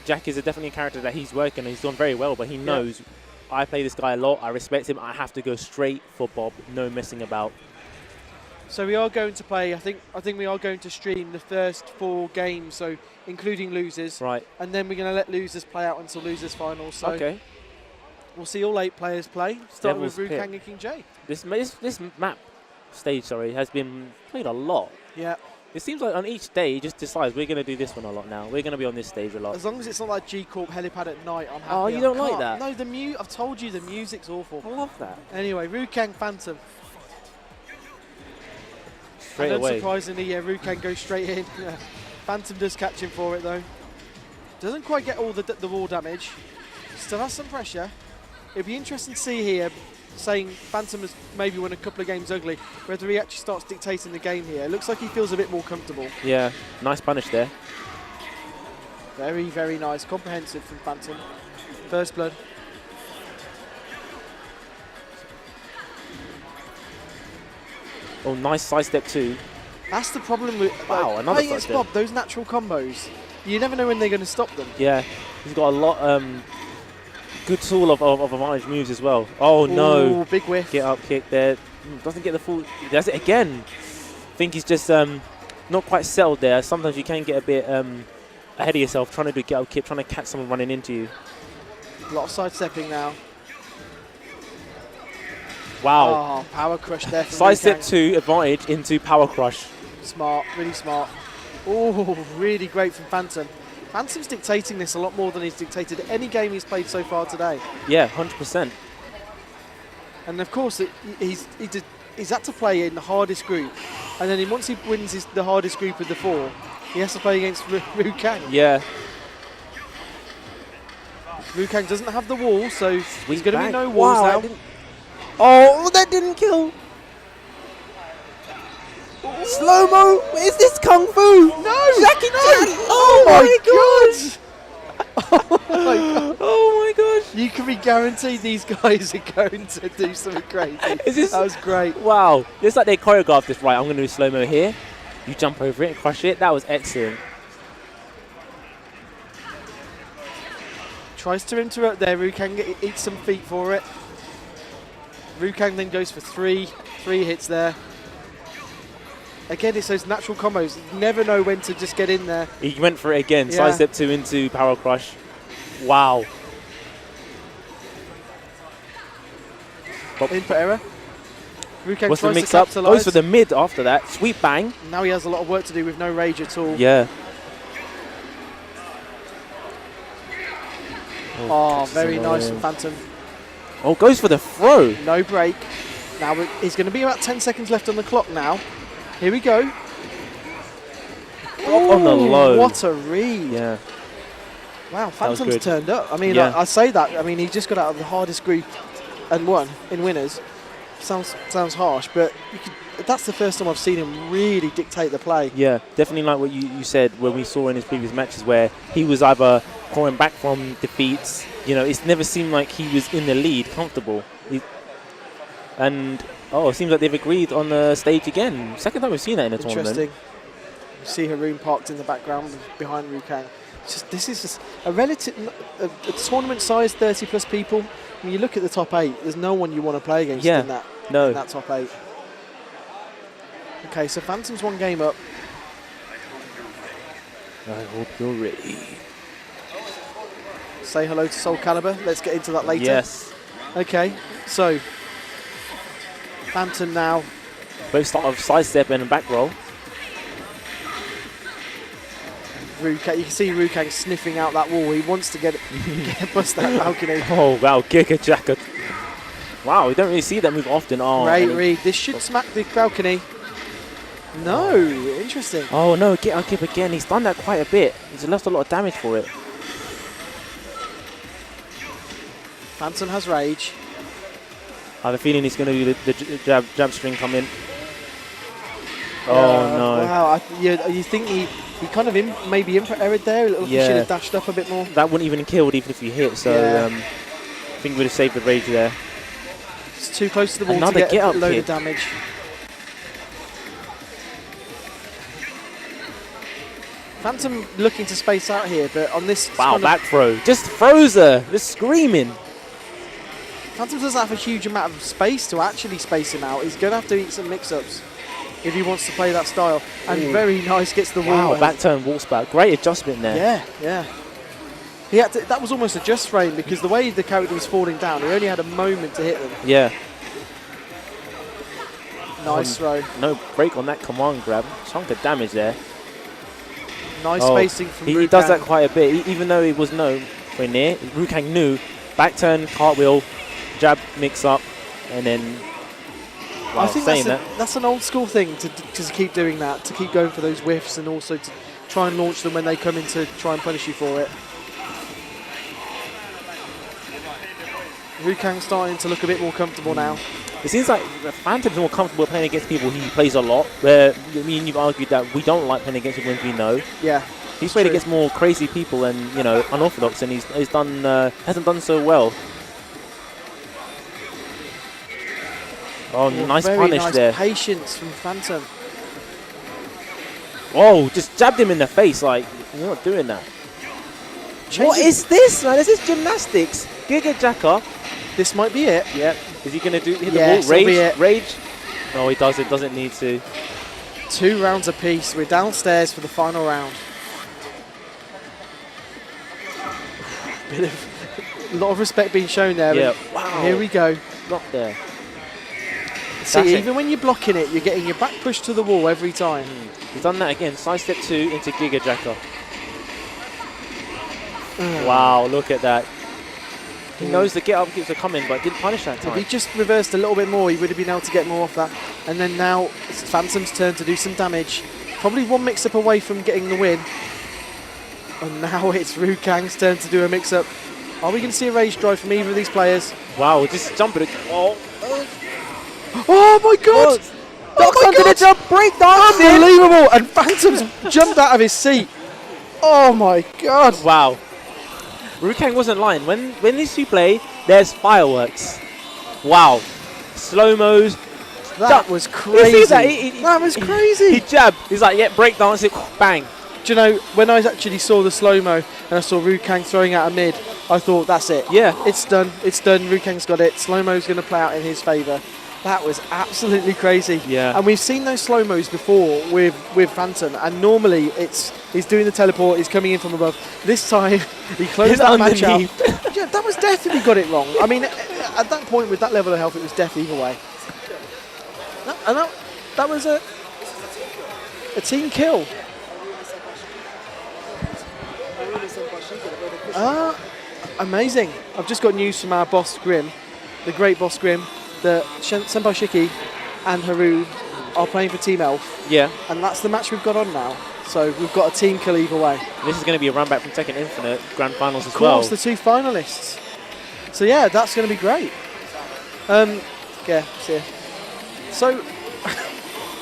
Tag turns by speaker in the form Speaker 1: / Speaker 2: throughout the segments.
Speaker 1: Jack is definitely a character that he's working and he's done very well, but he knows I play this guy a lot. I respect him. I have to go straight for Bob. No messing about.
Speaker 2: So we are going to play. I think we are going to stream the first 4 games, so including losers.
Speaker 1: Right.
Speaker 2: And then we're going to let losers play out until losers finals. So
Speaker 1: Okay.
Speaker 2: we'll see all 8 players play, starting
Speaker 1: Devil's
Speaker 2: with
Speaker 1: Pit.
Speaker 2: Rukang and King J.
Speaker 1: This map stage, has been played a lot.
Speaker 2: Yeah.
Speaker 1: It seems like on each day, it just decides we're going to do this one a lot now. We're going to be on this stage a lot.
Speaker 2: As long as it's not like G Corp helipad at night, I'm happy.
Speaker 1: Oh, you don't like that?
Speaker 2: No, I've told you the music's awful.
Speaker 1: I love that.
Speaker 2: Anyway, Rukang Phantom.
Speaker 1: Straight
Speaker 2: and
Speaker 1: away.
Speaker 2: unsurprisingly, Rukang goes straight in. Phantom does catch him for it though. Doesn't quite get all the wall damage. Still has some pressure. It'd be interesting to see here, saying Phantom has maybe won a couple of games ugly, whether he actually starts dictating the game here. It looks like he feels a bit more comfortable.
Speaker 1: Yeah, nice punish there.
Speaker 2: Very, very nice. Comprehensive from Phantom. First blood.
Speaker 1: Oh, nice side step too.
Speaker 2: That's the problem with
Speaker 1: another
Speaker 2: playing against
Speaker 1: side
Speaker 2: Bob, those natural combos. You never know when they're going to stop them.
Speaker 1: Yeah, he's got a lot good tool of advantage moves as well. Oh no.
Speaker 2: Ooh, big whiff.
Speaker 1: Get up kick there. Doesn't get the full. He does it again. I think he's just not quite settled there. Sometimes you can get a bit ahead of yourself trying to do get up kick, trying to catch someone running into you.
Speaker 2: A lot of sidestepping now.
Speaker 1: Wow.
Speaker 2: Oh, power crush there.
Speaker 1: Side step 2 advantage into power crush.
Speaker 2: Smart, really smart. Oh, really great from Phantom. Phantom's dictating this a lot more than he's dictated any game he's played so far today.
Speaker 1: Yeah, 100%.
Speaker 2: And of course, he's had to play in the hardest group. And then once he wins the hardest group of the 4, he has to play against Rukang.
Speaker 1: Yeah.
Speaker 2: Rukang doesn't have the wall, so there's going to be no
Speaker 1: Wow,
Speaker 2: walls now.
Speaker 1: Oh, that didn't kill. Slow-mo? Is this Kung Fu?
Speaker 2: No!
Speaker 1: Jackie Chan!
Speaker 2: Oh my god!
Speaker 1: Oh my gosh.
Speaker 2: You can be guaranteed these guys are going to do something crazy. That was great.
Speaker 1: Wow. It's like they choreographed this. Right, I'm going to do slow-mo here. You jump over it and crush it. That was excellent.
Speaker 2: Tries to interrupt there. Rukang eats some feet for it. Rukang then goes for 3 hits there. Again, it's those natural combos. You never know when to just get in there.
Speaker 1: He went for it again.
Speaker 2: Yeah.
Speaker 1: Side step 2 into power crush. Wow.
Speaker 2: Input error. Rukang
Speaker 1: What's the
Speaker 2: tries
Speaker 1: mix
Speaker 2: to
Speaker 1: up?
Speaker 2: capitalise.
Speaker 1: Goes for the mid after that. Sweep bang.
Speaker 2: Now he has a lot of work to do with no rage at all.
Speaker 1: Yeah.
Speaker 2: Oh, very nice from Phantom.
Speaker 1: Oh, goes for the throw.
Speaker 2: No break. Now it's going to be about 10 seconds left on the clock now. Here we go.
Speaker 1: On the low.
Speaker 2: What a read.
Speaker 1: Yeah.
Speaker 2: Wow,
Speaker 1: was
Speaker 2: Phantom's
Speaker 1: good.
Speaker 2: turned up. I mean,
Speaker 1: Yeah.
Speaker 2: I say that. I mean, he just got out of the hardest group and won in winners. Sounds harsh, but that's the first time I've seen him really dictate the play.
Speaker 1: Yeah, definitely like what you said when we saw in his previous matches where he was either coming back from defeats. You know, it's never seemed like he was in the lead, comfortable. It seems like they've agreed on the stage again. Second time we've seen that in a tournament.
Speaker 2: Interesting. You see Haroon parked in the background behind Rukang. This is just a tournament size 30 plus people. When you look at the top 8, there's no one you want to play against in that top 8. Okay, so Phantom's 1 game up.
Speaker 1: I hope you're ready.
Speaker 2: Say hello to Soul Calibur. Let's get into that later.
Speaker 1: Yes.
Speaker 2: Okay, so Phantom now.
Speaker 1: Both start of sidestep and a back roll.
Speaker 2: Rukang, you can see Rukang sniffing out that wall. He wants to bust that balcony.
Speaker 1: Oh, wow, Giga Jacket. Wow, we don't really see that move often. Oh,
Speaker 2: Great read. This should smack the balcony. No, interesting.
Speaker 1: Oh, no, get up, again. He's done that quite a bit. He's left a lot of damage for it.
Speaker 2: Phantom has rage.
Speaker 1: I have a feeling he's going to do the jab string come in. Oh, no.
Speaker 2: Wow, you think he kind of maybe input errored there? He should have dashed up a bit more.
Speaker 1: That wouldn't even have killed even if you hit, so I think we'd have saved the rage there.
Speaker 2: It's too close to the wall
Speaker 1: Another
Speaker 2: to get a
Speaker 1: get-up
Speaker 2: load
Speaker 1: kick.
Speaker 2: of damage. Phantom looking to space out here, but on this
Speaker 1: Wow,
Speaker 2: kind
Speaker 1: back throw. Just throws her. Just screaming.
Speaker 2: Phantom doesn't have a huge amount of space to actually space him out. He's going to have to eat some mix-ups if he wants to play that style. And very nice, gets the wall.
Speaker 1: Wow, back turn, walks back. Great adjustment there.
Speaker 2: Yeah, yeah. He had to, that was almost a just frame because the way the character was falling down, he only had a moment to hit them.
Speaker 1: Yeah.
Speaker 2: Nice throw.
Speaker 1: No break on that command grab. Chunk of damage there.
Speaker 2: Nice spacing from
Speaker 1: he
Speaker 2: Rukang.
Speaker 1: does that quite a bit, even though it was nowhere near. Rukang knew. Back turn, cartwheel, jab, mix up, and then. Wow,
Speaker 2: I think that's an old school thing to keep doing that, to keep going for those whiffs and also to try and launch them when they come in to try and punish you for it. Rukang starting to look a bit more comfortable now.
Speaker 1: It seems like Phantom's more comfortable playing against people he plays a lot, where me and you've argued that we don't like playing against people we know.
Speaker 2: Yeah.
Speaker 1: He's played against more crazy people and, you know, unorthodox, and he's done hasn't done so well. Oh, nice punish
Speaker 2: nice
Speaker 1: there.
Speaker 2: Patience from Phantom.
Speaker 1: Oh, just jabbed him in the face. Like, you're not doing that. What is this, man? This is gymnastics. Giga Jacker.
Speaker 2: This might be it.
Speaker 1: Yeah. Is he going to hit
Speaker 2: yes,
Speaker 1: the wall? Rage? No, he doesn't. Doesn't need to.
Speaker 2: 2 rounds apiece. We're downstairs for the final round. A lot of respect being shown there.
Speaker 1: Yeah. Wow.
Speaker 2: Here we go.
Speaker 1: Block there.
Speaker 2: See, even when you're blocking it, you're getting your back pushed to the wall every time.
Speaker 1: He's done that again. Side step 2 into Giga Jacker. Wow, look at that. He knows the get up kicks are coming, but didn't punish that time.
Speaker 2: If he just reversed a little bit more, he would have been able to get more off that. And then now it's Phantom's turn to do some damage. Probably one mix-up away from getting the win. And now it's Rukang's turn to do a mix-up. Are we going to see a rage drive from either of these players?
Speaker 1: Wow, just jumping. Oh
Speaker 2: my God!
Speaker 1: Ducks under the jump, break dance.
Speaker 2: Unbelievable! And Phantom's jumped out of his seat. Oh my God!
Speaker 1: Wow. Rukang wasn't lying. When these two play, there's fireworks. Wow. Slow-mos.
Speaker 2: That was crazy. That was crazy.
Speaker 1: He jabbed. He's like, yeah, break dance it. Bang.
Speaker 2: Do you know, when I actually saw the slow-mo and I saw Rukang throwing out a mid, I thought, that's it.
Speaker 1: Yeah.
Speaker 2: It's done. It's done. Rukang's got it. Slow-mo's going to play out in his favour. That was absolutely crazy.
Speaker 1: Yeah.
Speaker 2: And we've seen those slow-mos before with Phantom, and normally he's doing the teleport, he's coming in from above. This time, he closed that match out. Yeah, that was definitely got it wrong. I mean, at that point, with that level of health, it was death either way. And that was a team kill. Amazing. I've just got news from our boss, Grim, the great boss, Grim, that Senpai Shiki and Haru are playing for Team Elf.
Speaker 1: Yeah.
Speaker 2: And that's the match we've got on now. So we've got a team kill either way.
Speaker 1: This is going to be a run back from Tekken Infinite Grand Finals as well.
Speaker 2: Of course, the 2 finalists. So yeah, that's going to be great. Yeah, see ya. So,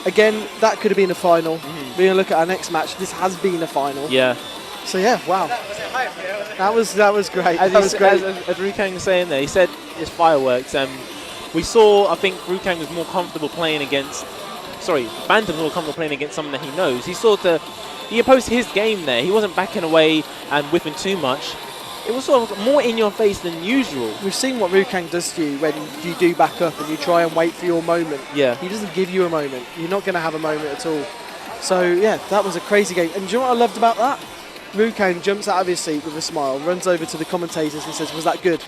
Speaker 2: again, that could have been a final. We're going to look at our next match. This has been a final.
Speaker 1: Yeah.
Speaker 2: So yeah, wow. That was great.
Speaker 1: As Rukang was saying there, he said it's fireworks. We saw, I think Rukang was more comfortable playing against, Phantom was more comfortable playing against someone that he knows. He opposed his game there. He wasn't backing away and whipping too much. It was sort of more in your face than usual.
Speaker 2: We've seen what Rukang does to you when you do back up and you try and wait for your moment.
Speaker 1: Yeah.
Speaker 2: He doesn't give you a moment. You're not going to have a moment at all. So yeah, that was a crazy game. And do you know what I loved about that? Rukang jumps out of his seat with a smile, runs over to the commentators and says, "Was that good?"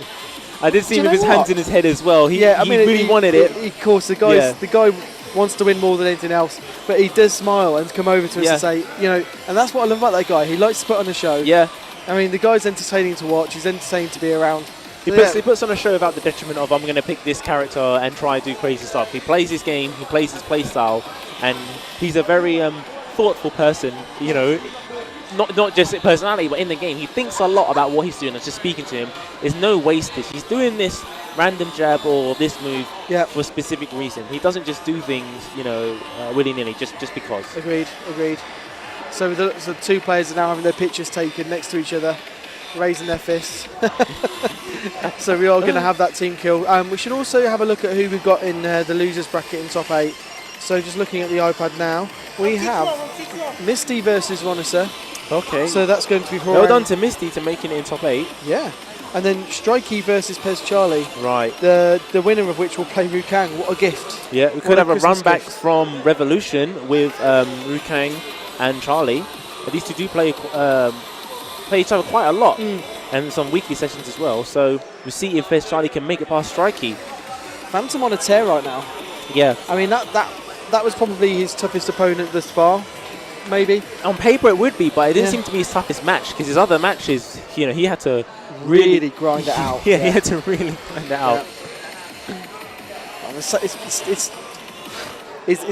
Speaker 1: I did see him with his hands in his head as well. He really wanted it.
Speaker 2: Of course, the guy wants to win more than anything else, but he does smile and come over to us and say, you know, and that's what I love about that guy. He likes to put on a show.
Speaker 1: Yeah.
Speaker 2: I mean, the guy's entertaining to watch. He's entertaining to be around.
Speaker 1: He puts on a show without the detriment of, I'm going to pick this character and try to do crazy stuff. He plays his game, he plays his play style, and he's a very thoughtful person, you know, not just personality, but in the game. He thinks a lot about what he's doing. It's just speaking to him. There's no wastage. He's doing this random jab or this move for a specific reason. He doesn't just do things, you know, willy-nilly, just because. Agreed.
Speaker 2: So the 2 players are now having their pictures taken next to each other, raising their fists. So we are going to have that team kill. We should also have a look at who we've got in the losers bracket in top 8. So just looking at the iPad now, we have Misty versus Ronisa,
Speaker 1: Okay.
Speaker 2: So that's going to be
Speaker 1: well done to Misty to making it in top 8.
Speaker 2: Yeah. And then Strikey versus Pez Charlie.
Speaker 1: Right.
Speaker 2: The winner of which will play Rukang. What a gift.
Speaker 1: Yeah, we could have a run back from Revolution with Rukang and Charlie. These two do play each other quite a lot. And some weekly sessions as well. So we'll see if Pez Charlie can make it past Strikey.
Speaker 2: Phantom on a tear right now.
Speaker 1: Yeah.
Speaker 2: I mean, that was probably his toughest opponent thus far. Maybe.
Speaker 1: On paper it would be, but it didn't seem to be his toughest match because his other matches, you know, he had to
Speaker 2: really grind it out.
Speaker 1: Yeah, he had to really grind it out.
Speaker 2: Is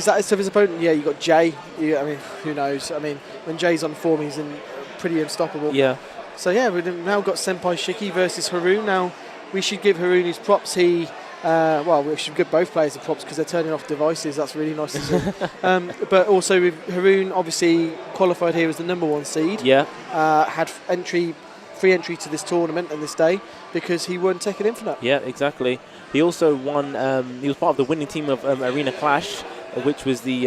Speaker 2: that his toughest opponent? Yeah, you got Jay. I mean, who knows? I mean, when Jay's on form, he's pretty unstoppable.
Speaker 1: Yeah.
Speaker 2: So yeah, we've now got Senpai Shiki versus Haroon. Now we should give Haroon his props. Well, we should give both players the props because they're turning off devices. That's really nice to see. But also with Haroon, obviously qualified here as the #1 seed.
Speaker 1: Yeah.
Speaker 2: Had free entry to this tournament and this day because he won Tekken Infinite.
Speaker 1: Yeah, exactly. He also won. He was part of the winning team of Arena Clash, which was the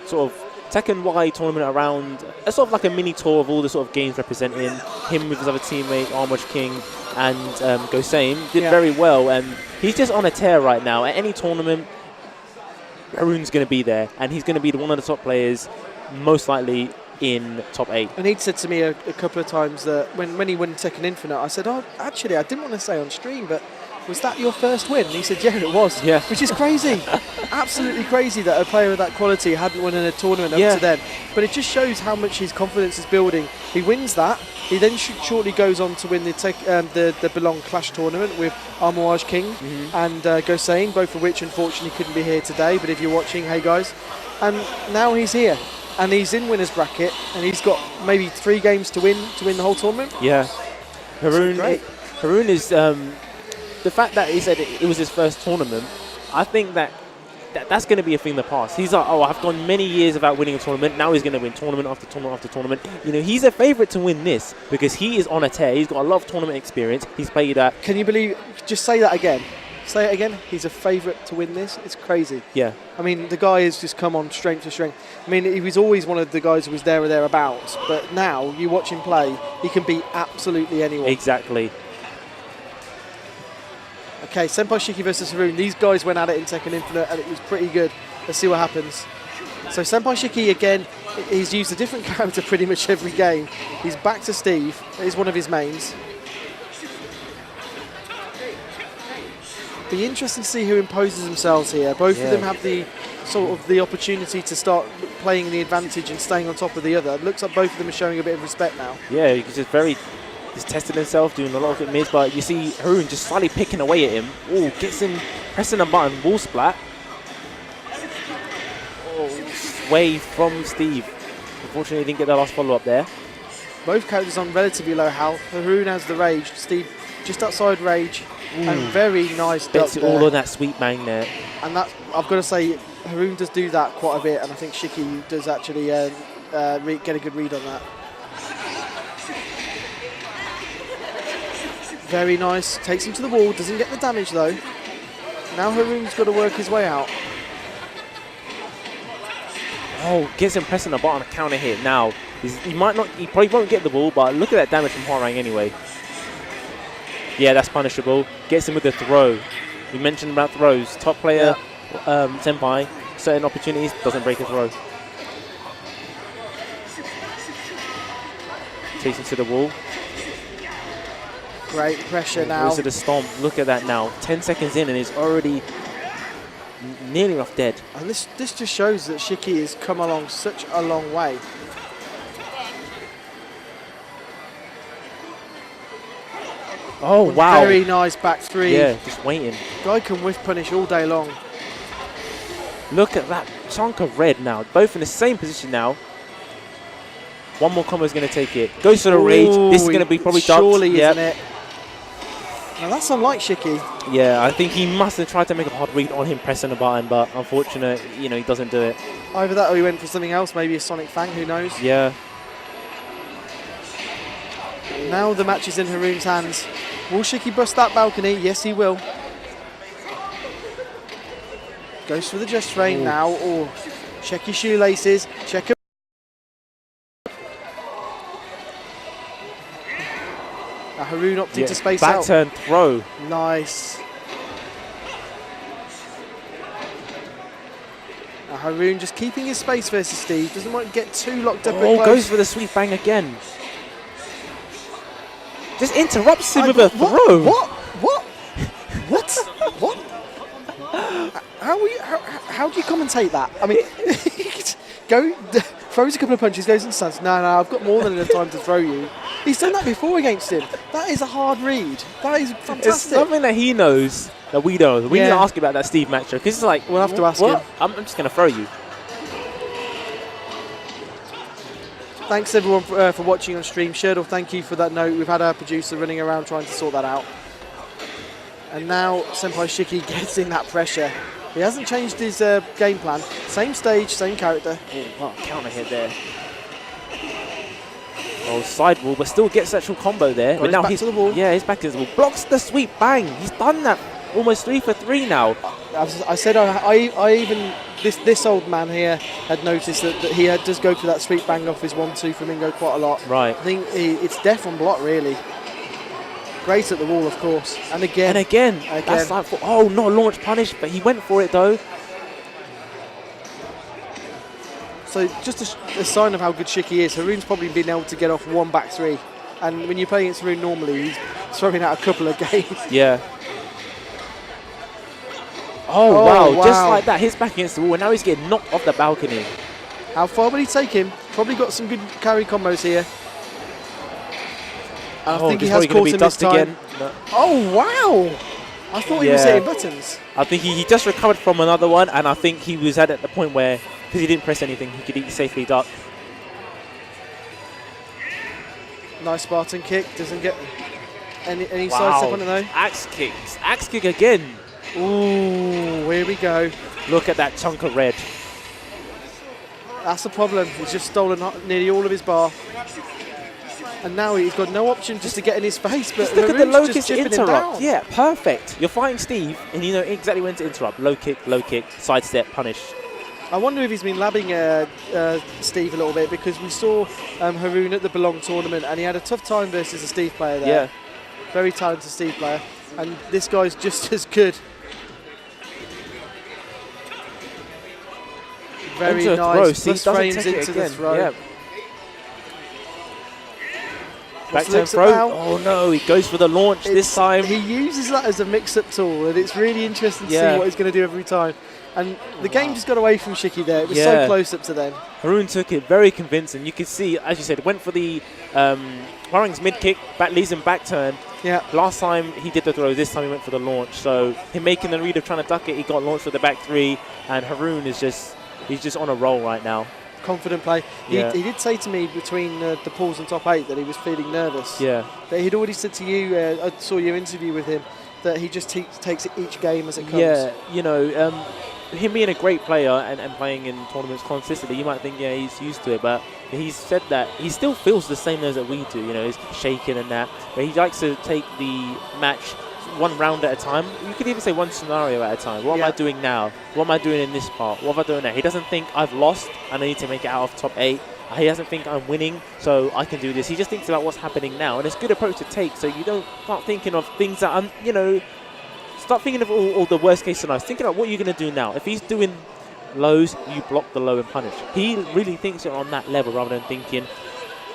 Speaker 1: sort of Tekken Y tournament around, sort of like a mini tour of all the sort of games representing him with his other teammate Armored King and Gosame. Did very well, and he's just on a tear right now. At any tournament, Haroon's going to be there, and he's going to be one of the top players, most likely in top 8.
Speaker 2: And he'd said to me a couple of times that when he won Tekken Infinite, I said, oh, actually, I didn't want to say on stream, but was that your first win? And he said, yeah, it was.
Speaker 1: Yeah.
Speaker 2: Which is crazy. Absolutely crazy that a player of that quality hadn't won in a tournament up to then. But it just shows how much his confidence is building. He wins that. He then shortly goes on to win the Belong Clash tournament with Armoage King and Gosane, both of which unfortunately couldn't be here today. But if you're watching, hey guys. And now he's here. And he's in winner's bracket. And he's got maybe 3 games to win the whole tournament.
Speaker 1: Yeah. Haroon is... the fact that he said it was his first tournament, I think that's going to be a thing in the past. He's like, oh, I've gone many years without winning a tournament. Now he's going to win tournament after tournament after tournament. You know, he's a favourite to win this because he is on a tear. He's got a lot of tournament experience. He's played at...
Speaker 2: Can you believe... Just say that again. Say it again. He's a favourite to win this. It's crazy.
Speaker 1: Yeah.
Speaker 2: I mean, the guy has just come on strength to strength. I mean, he was always one of the guys who was there or thereabouts. But now, you watch him play, he can beat absolutely anyone.
Speaker 1: Exactly.
Speaker 2: Okay, Senpai Shiki versus Haroon. These guys went at it in Tekken Infinite and it was pretty good. Let's see what happens. So Senpai Shiki, again, he's used a different character pretty much every game. He's back to Steve. That is one of his mains. Be interesting to see who imposes themselves here. Both of them have the sort of the opportunity to start playing the advantage and staying on top of the other. It looks like both of them are showing a bit of respect now.
Speaker 1: Yeah, he's just he's testing himself, doing a lot of it mids, but you see Haroon just slightly picking away at him. Oh, gets him pressing a button, wall splat. Oh, sway from Steve. Unfortunately, he didn't get the last follow-up there.
Speaker 2: Both characters on relatively low health. Haroon has the rage. Steve just outside rage. And very nice duck
Speaker 1: Bets it all on that sweet bang there.
Speaker 2: And that, I've got to say, Haroon does do that quite a bit, and I think Shiki does actually get a good read on that. Very nice. Takes him to the wall. Doesn't get the damage though. Now Haroon's got to work his way out.
Speaker 1: Oh, gets him pressing the button on a counter hit. Now he probably won't get the ball, but look at that damage from Hwoarang anyway. Yeah, that's punishable. Gets him with the throw. We mentioned about throws. Top player, Senpai, certain opportunities, doesn't break a throw. Takes him to the wall.
Speaker 2: Great pressure now.
Speaker 1: Goes to the stomp. Look at that now. 10 seconds in and he's already nearly off dead.
Speaker 2: And this just shows that Shiki has come along such a long way.
Speaker 1: Oh, wow.
Speaker 2: Very nice back 3.
Speaker 1: Yeah, just waiting.
Speaker 2: Guy can whiff punish all day long.
Speaker 1: Look at that chunk of red now. Both in the same position now. One more combo is going to take it. Goes to the rage. This is going to be probably ducked.
Speaker 2: Surely, isn't it? Now that's unlike Shiki.
Speaker 1: Yeah, I think he must have tried to make a hard read on him pressing the button, but unfortunately, he doesn't do it.
Speaker 2: Either that or he went for something else, maybe a Sonic Fang, who knows?
Speaker 1: Yeah.
Speaker 2: Now the match is in Haroon's hands. Will Shiki bust that balcony? Yes, he will. Goes for the Just Rain now. Or check your shoelaces. Check him. Haroon opting to space
Speaker 1: Back
Speaker 2: out.
Speaker 1: turn throw.
Speaker 2: Nice. Haroon just keeping his space versus Steve. Doesn't want to get too locked up.
Speaker 1: Oh, goes for the sweep bang again. Just interrupts him with a throw.
Speaker 2: What? What? How do you commentate that? I mean, throws a couple of punches, goes and stands. No, I've got more than enough time to throw you. He's done that before against him. That is a hard read. That is fantastic.
Speaker 1: It's something that he knows that we don't. We need to ask about that Steve matchup because it's like,
Speaker 2: we'll have to ask him.
Speaker 1: I'm just going to throw you.
Speaker 2: Thanks everyone for watching on stream. Sherdal, thank you for that note. We've had our producer running around trying to sort that out. And now Senpai Shiki gets in that pressure. He hasn't changed his game plan. Same stage, same character.
Speaker 1: Oh, counter hit there. Oh, sidewall, but still gets actual combo there. But now
Speaker 2: back
Speaker 1: he's
Speaker 2: to the wall.
Speaker 1: Yeah, he's back to the wall. Blocks the sweep bang. He's done that almost 3 for 3 now.
Speaker 2: I said I even this old man here had noticed that he does go for that sweep bang off his 1-2 flamingo quite a lot.
Speaker 1: Right.
Speaker 2: I think it's deaf on block really. Great at the wall, of course. And again.
Speaker 1: That's like oh, not launch punish, but he went for it though.
Speaker 2: So just a sign of how good Shiki is. Haroon's probably been able to get off 1 back 3. And when you play against Haroon normally, he's throwing out a couple of games.
Speaker 1: Yeah. Oh, wow. Just like that, hits back against the wall, and now he's getting knocked off the balcony.
Speaker 2: How far will he take him? Probably got some good carry combos here. I think he has caught him this time. Again. No. Oh, wow. I thought he was hitting buttons.
Speaker 1: I think he just recovered from another one, and I think he was at the point where, because he didn't press anything, he could safely duck.
Speaker 2: Nice Spartan kick. Doesn't get any sidestep on it though.
Speaker 1: Axe kicks. Axe kick again.
Speaker 2: Ooh, here we go.
Speaker 1: Look at that chunk of red.
Speaker 2: That's the problem. He's just stolen nearly all of his bar. And now he's got no option just to get in his face. But
Speaker 1: just look at the low kick
Speaker 2: interrupt.
Speaker 1: interrupt. Yeah, perfect. You're fighting Steve, and you know exactly when to interrupt. Low kick, sidestep, punish.
Speaker 2: I wonder if he's been labbing Steve a little bit, because we saw Haroon at the Belong tournament and he had a tough time versus a Steve player there.
Speaker 1: Yeah.
Speaker 2: Very talented Steve player. And this guy's just as good. Very nice. Plus frames into the throw.
Speaker 1: Yeah. Back turn throw. Oh no, he goes for the launch this time.
Speaker 2: He uses that as a mix-up tool, and it's really interesting to see what he's going to do every time. And the game just got away from Shiki there. It was so close up to them.
Speaker 1: Haroon took it very convincing. You could see, as you said, went for the Hwoarang's mid kick, leads him back turn.
Speaker 2: Yeah.
Speaker 1: Last time he did the throw, this time he went for the launch. So him making the read of trying to duck it, he got launched for the back 3, and Haroon is he's just on a roll right now.
Speaker 2: Confident play. He did say to me between the pools and top 8 that he was feeling nervous.
Speaker 1: Yeah.
Speaker 2: But he'd already said to you, I saw your interview with him, that he just takes each game as it comes.
Speaker 1: Yeah, you know, him being a great player and playing in tournaments consistently, you might think, yeah, he's used to it, but he's said that he still feels the same as that we do, you know, he's shaking and that, but he likes to take the match one round at a time. You could even say one scenario at a time. What am I doing now? What am I doing in this part? What am I doing now? He doesn't think I've lost and I need to make it out of top 8. He doesn't think I'm winning, so I can do this. He just thinks about what's happening now, and it's a good approach to take, so you don't start thinking of things that I'm, you know, start thinking of all the worst case scenarios. Thinking about what you're going to do now. If he's doing lows, you block the low and punish. He really thinks it on that level rather than thinking,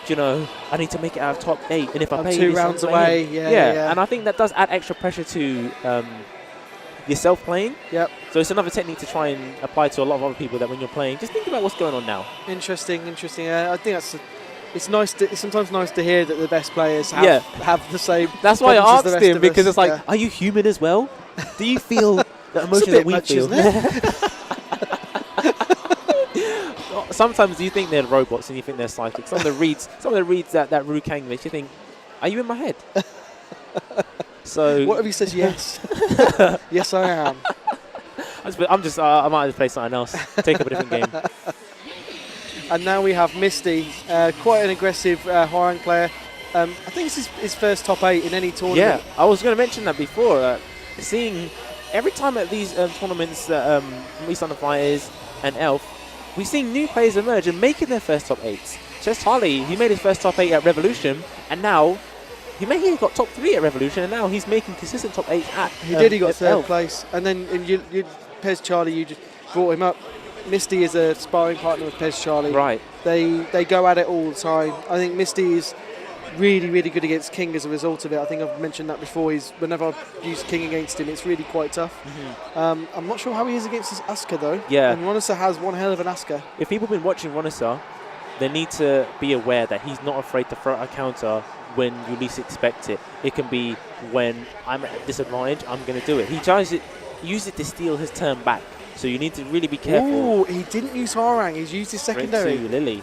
Speaker 1: you know, I need to make it out of top 8, and if I pay
Speaker 2: 2 rounds away, yeah.
Speaker 1: And I think that does add extra pressure to yourself playing.
Speaker 2: Yep.
Speaker 1: So it's another technique to try and apply to a lot of other people, that when you're playing, just think about what's going on now.
Speaker 2: Interesting. I think it's nice. It's sometimes nice to hear that the best players have the same.
Speaker 1: That's why I asked him, because it's like, are you human as well? Do you feel the emotion that we
Speaker 2: much,
Speaker 1: feel?
Speaker 2: isn't it?
Speaker 1: Sometimes you think they're robots and you think they're psychic. Some of the reads that Rukang makes, you think, are you in my head? So
Speaker 2: what if he says yes? Yes, I am.
Speaker 1: I might just play something else. Take up a different game.
Speaker 2: And now we have Misty, quite an aggressive Hwoarang player. I think this is his first top 8 in any tournament.
Speaker 1: Yeah, I was going to mention that before. Seeing every time at these tournaments that East London Fighters and Elf, we've seen new players emerge and making their first top 8s. Chess Harley, he made his first top 8 at Revolution, and now He got top 3 at Revolution, and now he's making consistent top 8 at.
Speaker 2: He did. He got third
Speaker 1: Elf.
Speaker 2: place, and then Pez Charlie, you just brought him up. Misty is a sparring partner with Pez Charlie.
Speaker 1: Right.
Speaker 2: They go at it all the time. I think Misty is really, really good against King as a result of it. I think I've mentioned that before. Whenever I've used King against him, it's really quite tough. I'm not sure how he is against his Asuka though.
Speaker 1: Yeah.
Speaker 2: And Ronisa has one hell of an Asuka.
Speaker 1: If people have been watching Ronisa, they need to be aware that he's not afraid to throw out a counter when you least expect it. It can be when I'm at a disadvantage, I'm going to do it. He tries it, use it to steal his turn back. So you need to really be careful.
Speaker 2: Ooh, he didn't use Harang. He's used his secondary.
Speaker 1: Straight to Lily.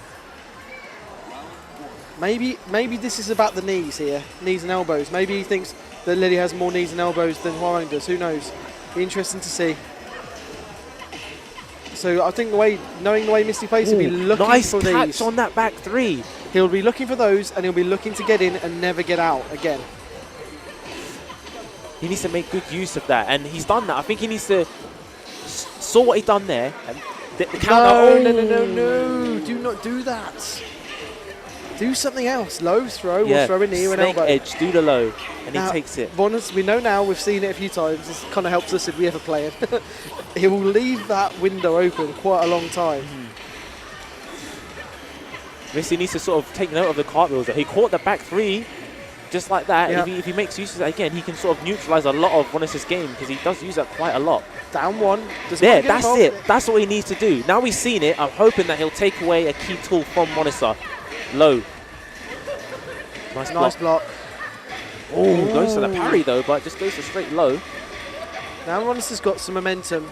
Speaker 2: Maybe this is about the knees here, knees and elbows. Maybe he thinks that Lily has more knees and elbows than Harang does. Who knows? Be interesting to see. So I think knowing the way Misty plays, he'll be looking
Speaker 1: nice
Speaker 2: for
Speaker 1: catch
Speaker 2: these.
Speaker 1: on that back 3.
Speaker 2: He'll be looking for those, and he'll be looking to get in and never get out again.
Speaker 1: He needs to make good use of that, and he's done that. I think he needs to saw what he done there. And the counter.
Speaker 2: No! Do not do that. Do something else. Low throw or throw a knee or an elbow.
Speaker 1: Edge, do the low, and
Speaker 2: now,
Speaker 1: he takes it.
Speaker 2: We know now, we've seen it a few times. This kind of helps us if we ever play it. He will leave that window open quite a long time.
Speaker 1: Misty needs to sort of take note of the cartwheels. He caught the back 3 just like that.
Speaker 2: Yep.
Speaker 1: If he makes use of that again, he can sort of neutralize a lot of Ronnis' game because he does use that quite a lot.
Speaker 2: Down 1.
Speaker 1: There, that's it. That's what he needs to do. Now he's seen it. I'm hoping that he'll take away a key tool from Ronnis. Low. Nice block. Oh, goes for the parry though, but just goes for straight low.
Speaker 2: Now Ronnis has got some momentum.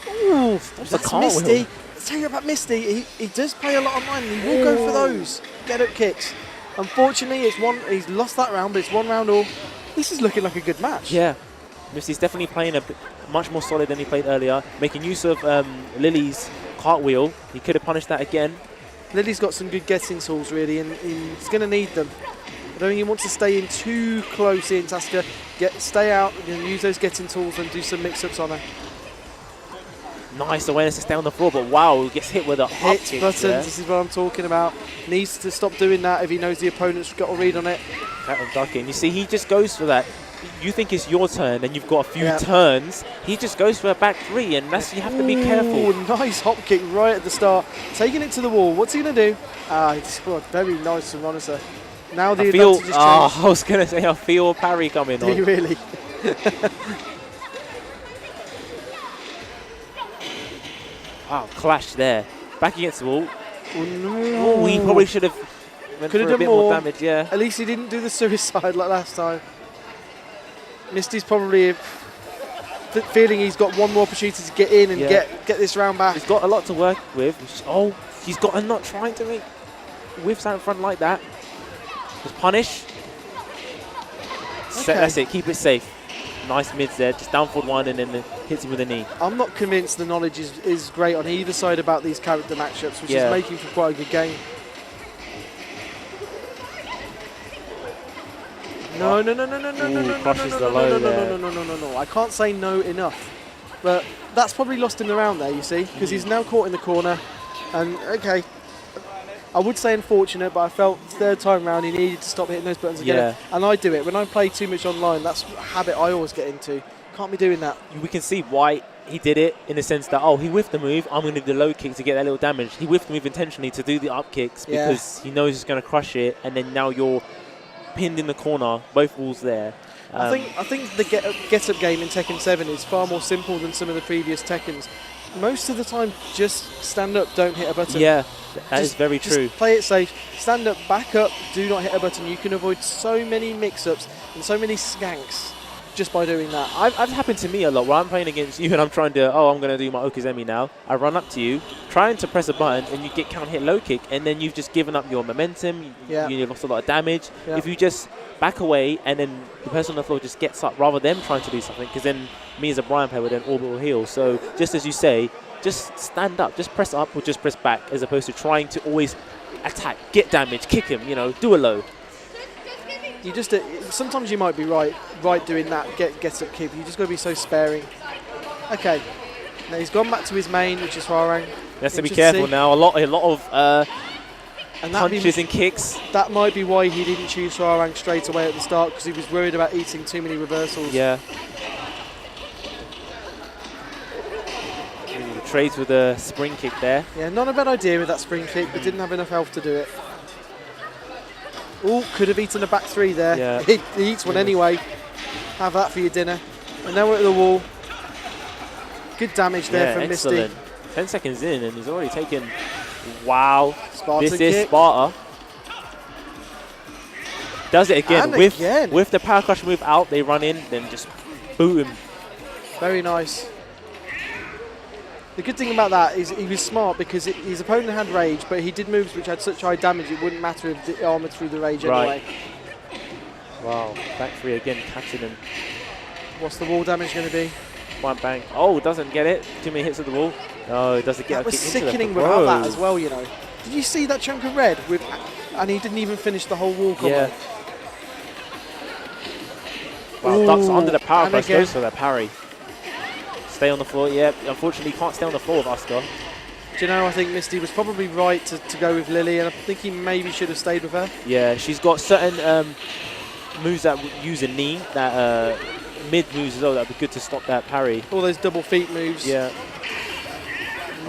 Speaker 1: Ooh,
Speaker 2: that's Misty. Let's tell you about Misty. He does play a lot of mine. He will go for those get-up kicks. Unfortunately, he's lost that round, but it's 1 round all. This is looking like a good match.
Speaker 1: Yeah. Misty's definitely playing much more solid than he played earlier. Making use of Lily's cartwheel. He could have punished that again.
Speaker 2: Lily's got some good getting tools, really, and he's going to need them. I don't think he wants to stay in too close in, Asuka. Stay out and use those getting tools and do some mix-ups on her.
Speaker 1: Nice awareness to stay on the floor, but wow, he gets hit with a hop
Speaker 2: hit buttons. This is what I'm talking about. Needs to stop doing that if he knows the opponent's got a read on it.
Speaker 1: Ducking. You see, he just goes for that. You think it's your turn, and you've got a few turns. He just goes for a back 3, and you have to be careful.
Speaker 2: Nice hop kick right at the start, taking it to the wall. What's he going to do? He scored very nice from Ronisa. Now the advantage has changed.
Speaker 1: I was going to say, I feel a parry coming on.
Speaker 2: Do you really?
Speaker 1: Wow, clash there. Back against the wall.
Speaker 2: Oh, no.
Speaker 1: Oh, he probably should have
Speaker 2: Could have
Speaker 1: done more damage, yeah.
Speaker 2: At least he didn't do the suicide like last time. Misty's probably feeling he's got one more opportunity to get in and get this round back.
Speaker 1: He's got a lot to work with. Oh, he's got a not trying to make whiffs out in front like that. Just punish.
Speaker 2: Okay.
Speaker 1: That's it, keep it safe. Nice mids there, just down forward 1 and then hits him with a knee.
Speaker 2: I'm not convinced the knowledge is great on either side about these character matchups, which is making for quite a good game. No.
Speaker 1: Crushes the low there.
Speaker 2: No. I can't say no enough. But that's probably lost him the round there, you see, because he's now caught in the corner. And, okay, I would say unfortunate, but I felt third time round he needed to stop hitting those buttons again. And I do it. When I play too much online, that's a habit I always get into. Can't be doing that.
Speaker 1: We can see why he did it in the sense that, he whiffed the move, I'm going to do the low kick to get that little damage. He whiffed the move intentionally to do the up kicks because he knows he's going to crush it, and then now you're pinned in the corner, both walls there.
Speaker 2: I think the get-up game in Tekken 7 is far more simple than some of the previous Tekkens. Most of the time, just stand up, don't hit a button.
Speaker 1: Yeah, that is very true.
Speaker 2: Just play it safe. Stand up, back up, do not hit a button. You can avoid so many mix-ups and so many skanks just by doing that.
Speaker 1: It's happened to me a lot where I'm playing against you and I'm trying to, I'm going to do my Okuzemi now. I run up to you, trying to press a button, and you get counter hit low kick, and then you've just given up your momentum. You've lost a lot of damage.
Speaker 2: Yeah.
Speaker 1: If you just back away and then the person on the floor just gets up rather than trying to do something, because then me as a Brian player would then orbital heal. So just as you say, just stand up, just press up or just press back, as opposed to trying to always attack, get damage, kick him, do a low.
Speaker 2: You just sometimes you might be right doing that get up kick. You just got to be so sparing. Okay, now he's gone back to his main, which is Hwarang.
Speaker 1: He has to be careful now. A lot of
Speaker 2: And
Speaker 1: punches and kicks.
Speaker 2: That might be why he didn't choose Hwoarang straight away at the start, because he was worried about eating too many reversals.
Speaker 1: Yeah. Ooh, trades with a spring kick there.
Speaker 2: Yeah, not a bad idea with that spring kick, but didn't have enough health to do it. Oh, could have eaten a back three there.
Speaker 1: Yeah.
Speaker 2: He eats one anyway. Have that for your dinner. And now we're at the wall. Good damage there from
Speaker 1: excellent.
Speaker 2: Misty.
Speaker 1: 10 seconds in and he's already taken. Wow.
Speaker 2: Spartan
Speaker 1: this
Speaker 2: kick.
Speaker 1: is Sparta. Does it again.
Speaker 2: And
Speaker 1: with the power crush move out, they run in, then just boot him.
Speaker 2: Very nice. The good thing about that is he was smart, because his opponent had rage, but he did moves which had such high damage it wouldn't matter if the armor through the rage anyway.
Speaker 1: Wow. Back three again, catching him.
Speaker 2: What's the wall damage going to be?
Speaker 1: One bang. Oh, doesn't get it. Too many hits of the wall. No, it doesn't get
Speaker 2: That
Speaker 1: a
Speaker 2: was
Speaker 1: kick into
Speaker 2: sickening
Speaker 1: the
Speaker 2: without that
Speaker 1: throws.
Speaker 2: as well, you know. Did you see that chunk of red? And he didn't even finish the whole wall combo.
Speaker 1: Yeah. Wow,
Speaker 2: Ooh,
Speaker 1: ducks under the power
Speaker 2: and
Speaker 1: press,
Speaker 2: again.
Speaker 1: goes for that parry. Stay on the floor. Yeah, unfortunately, he can't stay on the floor with Asuka.
Speaker 2: Do you know, I think Misty was probably right to go with Lily, and I think he maybe should have stayed with her.
Speaker 1: Yeah, she's got certain moves that use a knee, that mid moves as well, that would be good to stop that parry.
Speaker 2: All those double feet moves.
Speaker 1: Yeah.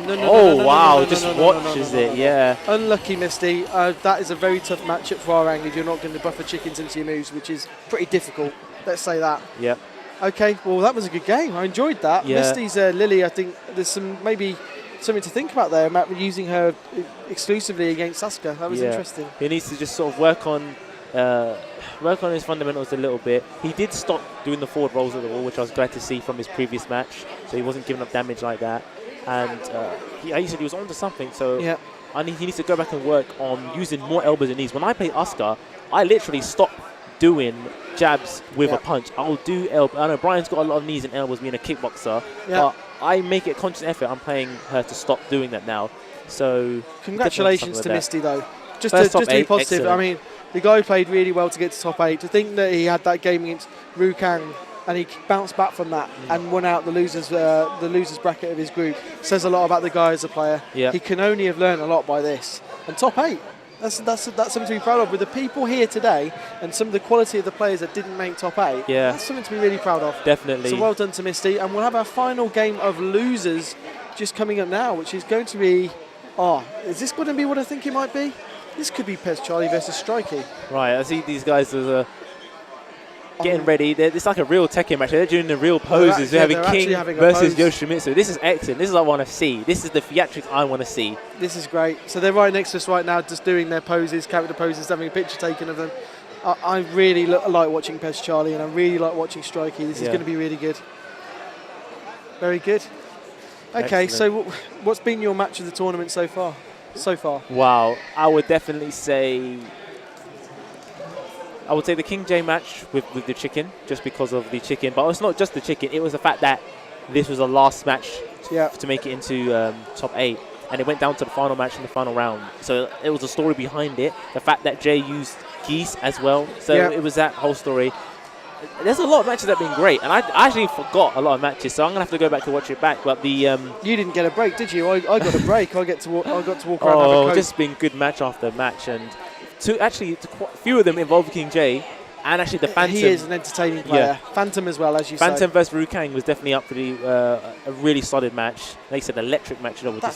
Speaker 2: No,
Speaker 1: Wow, just watches it, yeah.
Speaker 2: Unlucky, Misty. That is a very tough matchup for Hwoarang if you're not going to buffer chickens into your moves, which is pretty difficult. Let's say that.
Speaker 1: Yep.
Speaker 2: Okay, well, that was a good game. I enjoyed that.
Speaker 1: Yeah.
Speaker 2: Misty's Lily, I think there's maybe something to think about there, Matt, using her exclusively against Asuka. That was interesting.
Speaker 1: He needs to just sort of work on his fundamentals a little bit. He did stop doing the forward rolls at the wall, which I was glad to see from his previous match. So he wasn't giving up damage like that. And he said he was onto something. So
Speaker 2: Yeah.
Speaker 1: he needs to go back and work on using more elbows and knees. When I play Asuka, I literally stop doing jabs with a punch. I'll do elbow. I know Brian's got a lot of knees and elbows being a kickboxer, but I make it a conscious effort. I'm playing her to stop doing that now. So
Speaker 2: congratulations to Misty, though. Just
Speaker 1: First
Speaker 2: to
Speaker 1: top
Speaker 2: be
Speaker 1: eight,
Speaker 2: positive.
Speaker 1: excellent.
Speaker 2: I mean, the guy played really well to get to top 8. To think that he had that game against Rukang and he bounced back from that and won out the losers bracket of his group says a lot about the guy as a player.
Speaker 1: Yeah.
Speaker 2: He can only have learned a lot by this. And top 8. That's something to be proud of. With the people here today and some of the quality of the players that didn't make top 8, that's something to be really proud of.
Speaker 1: Definitely.
Speaker 2: So well done to Misty. And we'll have our final game of losers just coming up now, which is going to be... is this going to be what I think it might be? This could be Pez Charlie versus Strikey.
Speaker 1: Right, I see these guys as getting ready. It's like a real Tekken match. They're doing the real poses. They're having King versus Yoshimitsu. This is excellent. This is what I want to see. This is the theatrics I want to see.
Speaker 2: This is great. So they're right next to us right now, just doing their poses, character poses, having a picture taken of them. I really like watching Pez Charlie, and I really like watching Strikey. This is going to be really good. Very good. Okay,
Speaker 1: Excellent.
Speaker 2: so what's been your match of the tournament so far?
Speaker 1: Wow, I would definitely say... I would say the King J match with the chicken, just because of the chicken. But it's not just the chicken. It was the fact that this was the last match to make it into top 8. And it went down to the final match in the final round. So it was a story behind it. The fact that Jay used geese as well. So it was that whole story. There's a lot of matches that have been great. And I actually forgot a lot of matches. So I'm going to have to go back to watch it back. But the...
Speaker 2: you didn't get a break, did you? I got a break. I got to walk around and have a coat.
Speaker 1: Just been good match after match. And... a few of them involved King J, and actually the Phantom.
Speaker 2: He is an entertaining player. Phantom as well, as you say.
Speaker 1: Phantom versus Rukang was definitely up for a really solid match. Like I said, electric match.
Speaker 2: That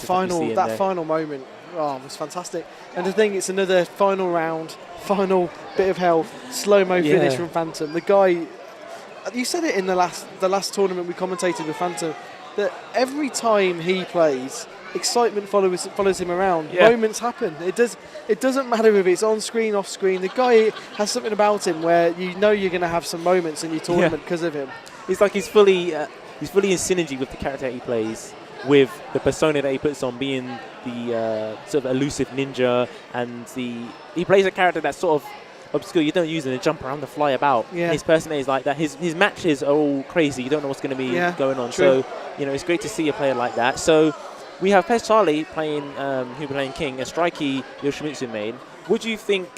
Speaker 2: final moment was fantastic. And the thing, it's another final round, final bit of health, slow-mo finish from Phantom. The guy, you said it in the last tournament we commentated with Phantom, that every time he plays, excitement follows him around. Moments happen. It doesn't matter if it's on screen, off screen. The guy has something about him where you know you're going to have some moments in your tournament because of him.
Speaker 1: It's like he's fully in synergy with the character he plays, with the persona that he puts on, being the sort of elusive ninja, and he plays a character that's sort of obscure. You don't use him to jump around, to fly about. His personality is like that. His matches are all crazy. You don't know what's going to be going on.
Speaker 2: True.
Speaker 1: So it's great to see a player like that. So. We have Pez Charlie playing, who'll be playing King, a Strikey Yoshimitsu main. Would you think,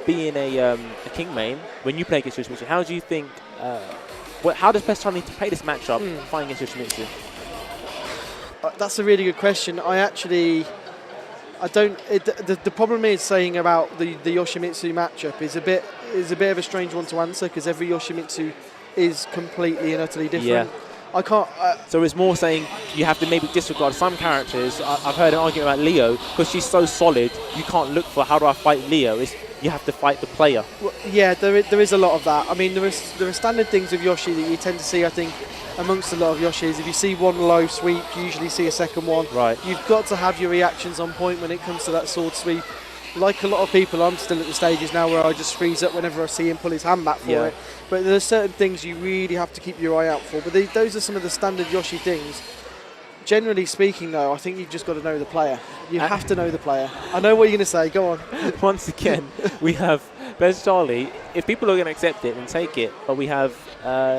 Speaker 1: being a King main, when you play against Yoshimitsu, how do you think, how does Pez Charlie need to play this matchup fighting against Yoshimitsu?
Speaker 2: That's a really good question. I actually I don't. The problem is saying about the Yoshimitsu matchup is a bit of a strange one to answer because every Yoshimitsu is completely and utterly different.
Speaker 1: Yeah.
Speaker 2: I can't.
Speaker 1: So it's more saying you have to maybe disregard some characters. I've heard an argument about Leo because she's so solid. You can't look for how do I fight Leo. You have to fight the player.
Speaker 2: Well, yeah, there is a lot of that. I mean, there are standard things of Yoshi that you tend to see. I think amongst a lot of Yoshis, if you see one low sweep, you usually see a second one.
Speaker 1: Right.
Speaker 2: You've got to have your reactions on point when it comes to that sword sweep. Like a lot of people, I'm still at the stages now where I just freeze up whenever I see him pull his hand back for it. But there are certain things you really have to keep your eye out for. But those are some of the standard Yoshi things. Generally speaking, though, I think you've just got to know the player. You have to know the player. I know what you're going to say. Go on.
Speaker 1: Once again, we have Bez Charlie. If people are going to accept it, then take it. But we have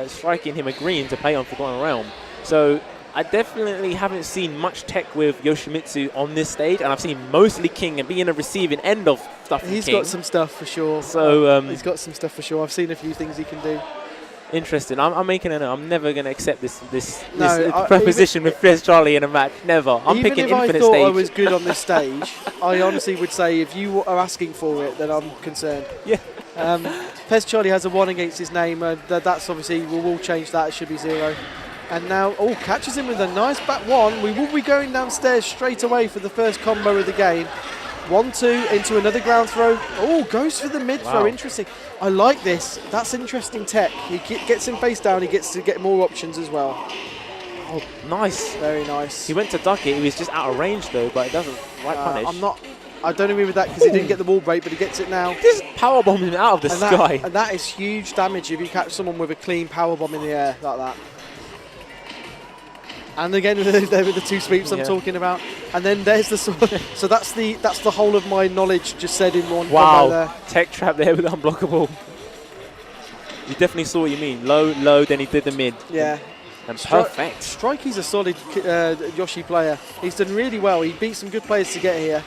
Speaker 1: Striking him agreeing to play on Forgotten Realm. So I definitely haven't seen much tech with Yoshimitsu on this stage, and I've seen mostly King and being a receiving end of stuff from
Speaker 2: He's
Speaker 1: King.
Speaker 2: got some stuff for sure.
Speaker 1: So
Speaker 2: he's got some stuff for sure. I've seen a few things he can do.
Speaker 1: Interesting. I'm making a note. I'm never going to accept this
Speaker 2: No,
Speaker 1: proposition with Bez Charlie in a match. Never. I'm picking Infinite
Speaker 2: Even if I thought
Speaker 1: Stage.
Speaker 2: I was good on this stage, I honestly would say if you are asking for it, then I'm concerned.
Speaker 1: Yeah.
Speaker 2: Pez Charlie has a 1 against his name. That's obviously, we'll change that. It should be 0. And now, catches him with a nice back 1. We will be going downstairs straight away for the first combo of the game. 1-2 into another ground throw. Goes for the mid throw. Interesting. I like this. That's interesting tech. He gets him face down. He gets to get more options as well.
Speaker 1: Oh, nice.
Speaker 2: Very nice.
Speaker 1: He went to duck it. He was just out of range though, but it doesn't punish.
Speaker 2: I don't agree with that because he didn't get the wall break, but he gets it now.
Speaker 1: Just powerbomb him out of the sky.
Speaker 2: And that is huge damage if you catch someone with a clean powerbomb in the air like that. And again, there were the 2 sweeps I'm talking about. And then there's the so that's the whole of my knowledge just said in one combo there.
Speaker 1: Tech trap there with unblockable. You definitely saw what you mean. Low, then he did the mid.
Speaker 2: Yeah.
Speaker 1: And perfect.
Speaker 2: Strikey's a solid Yoshi player. He's done really well. He beat some good players to get here.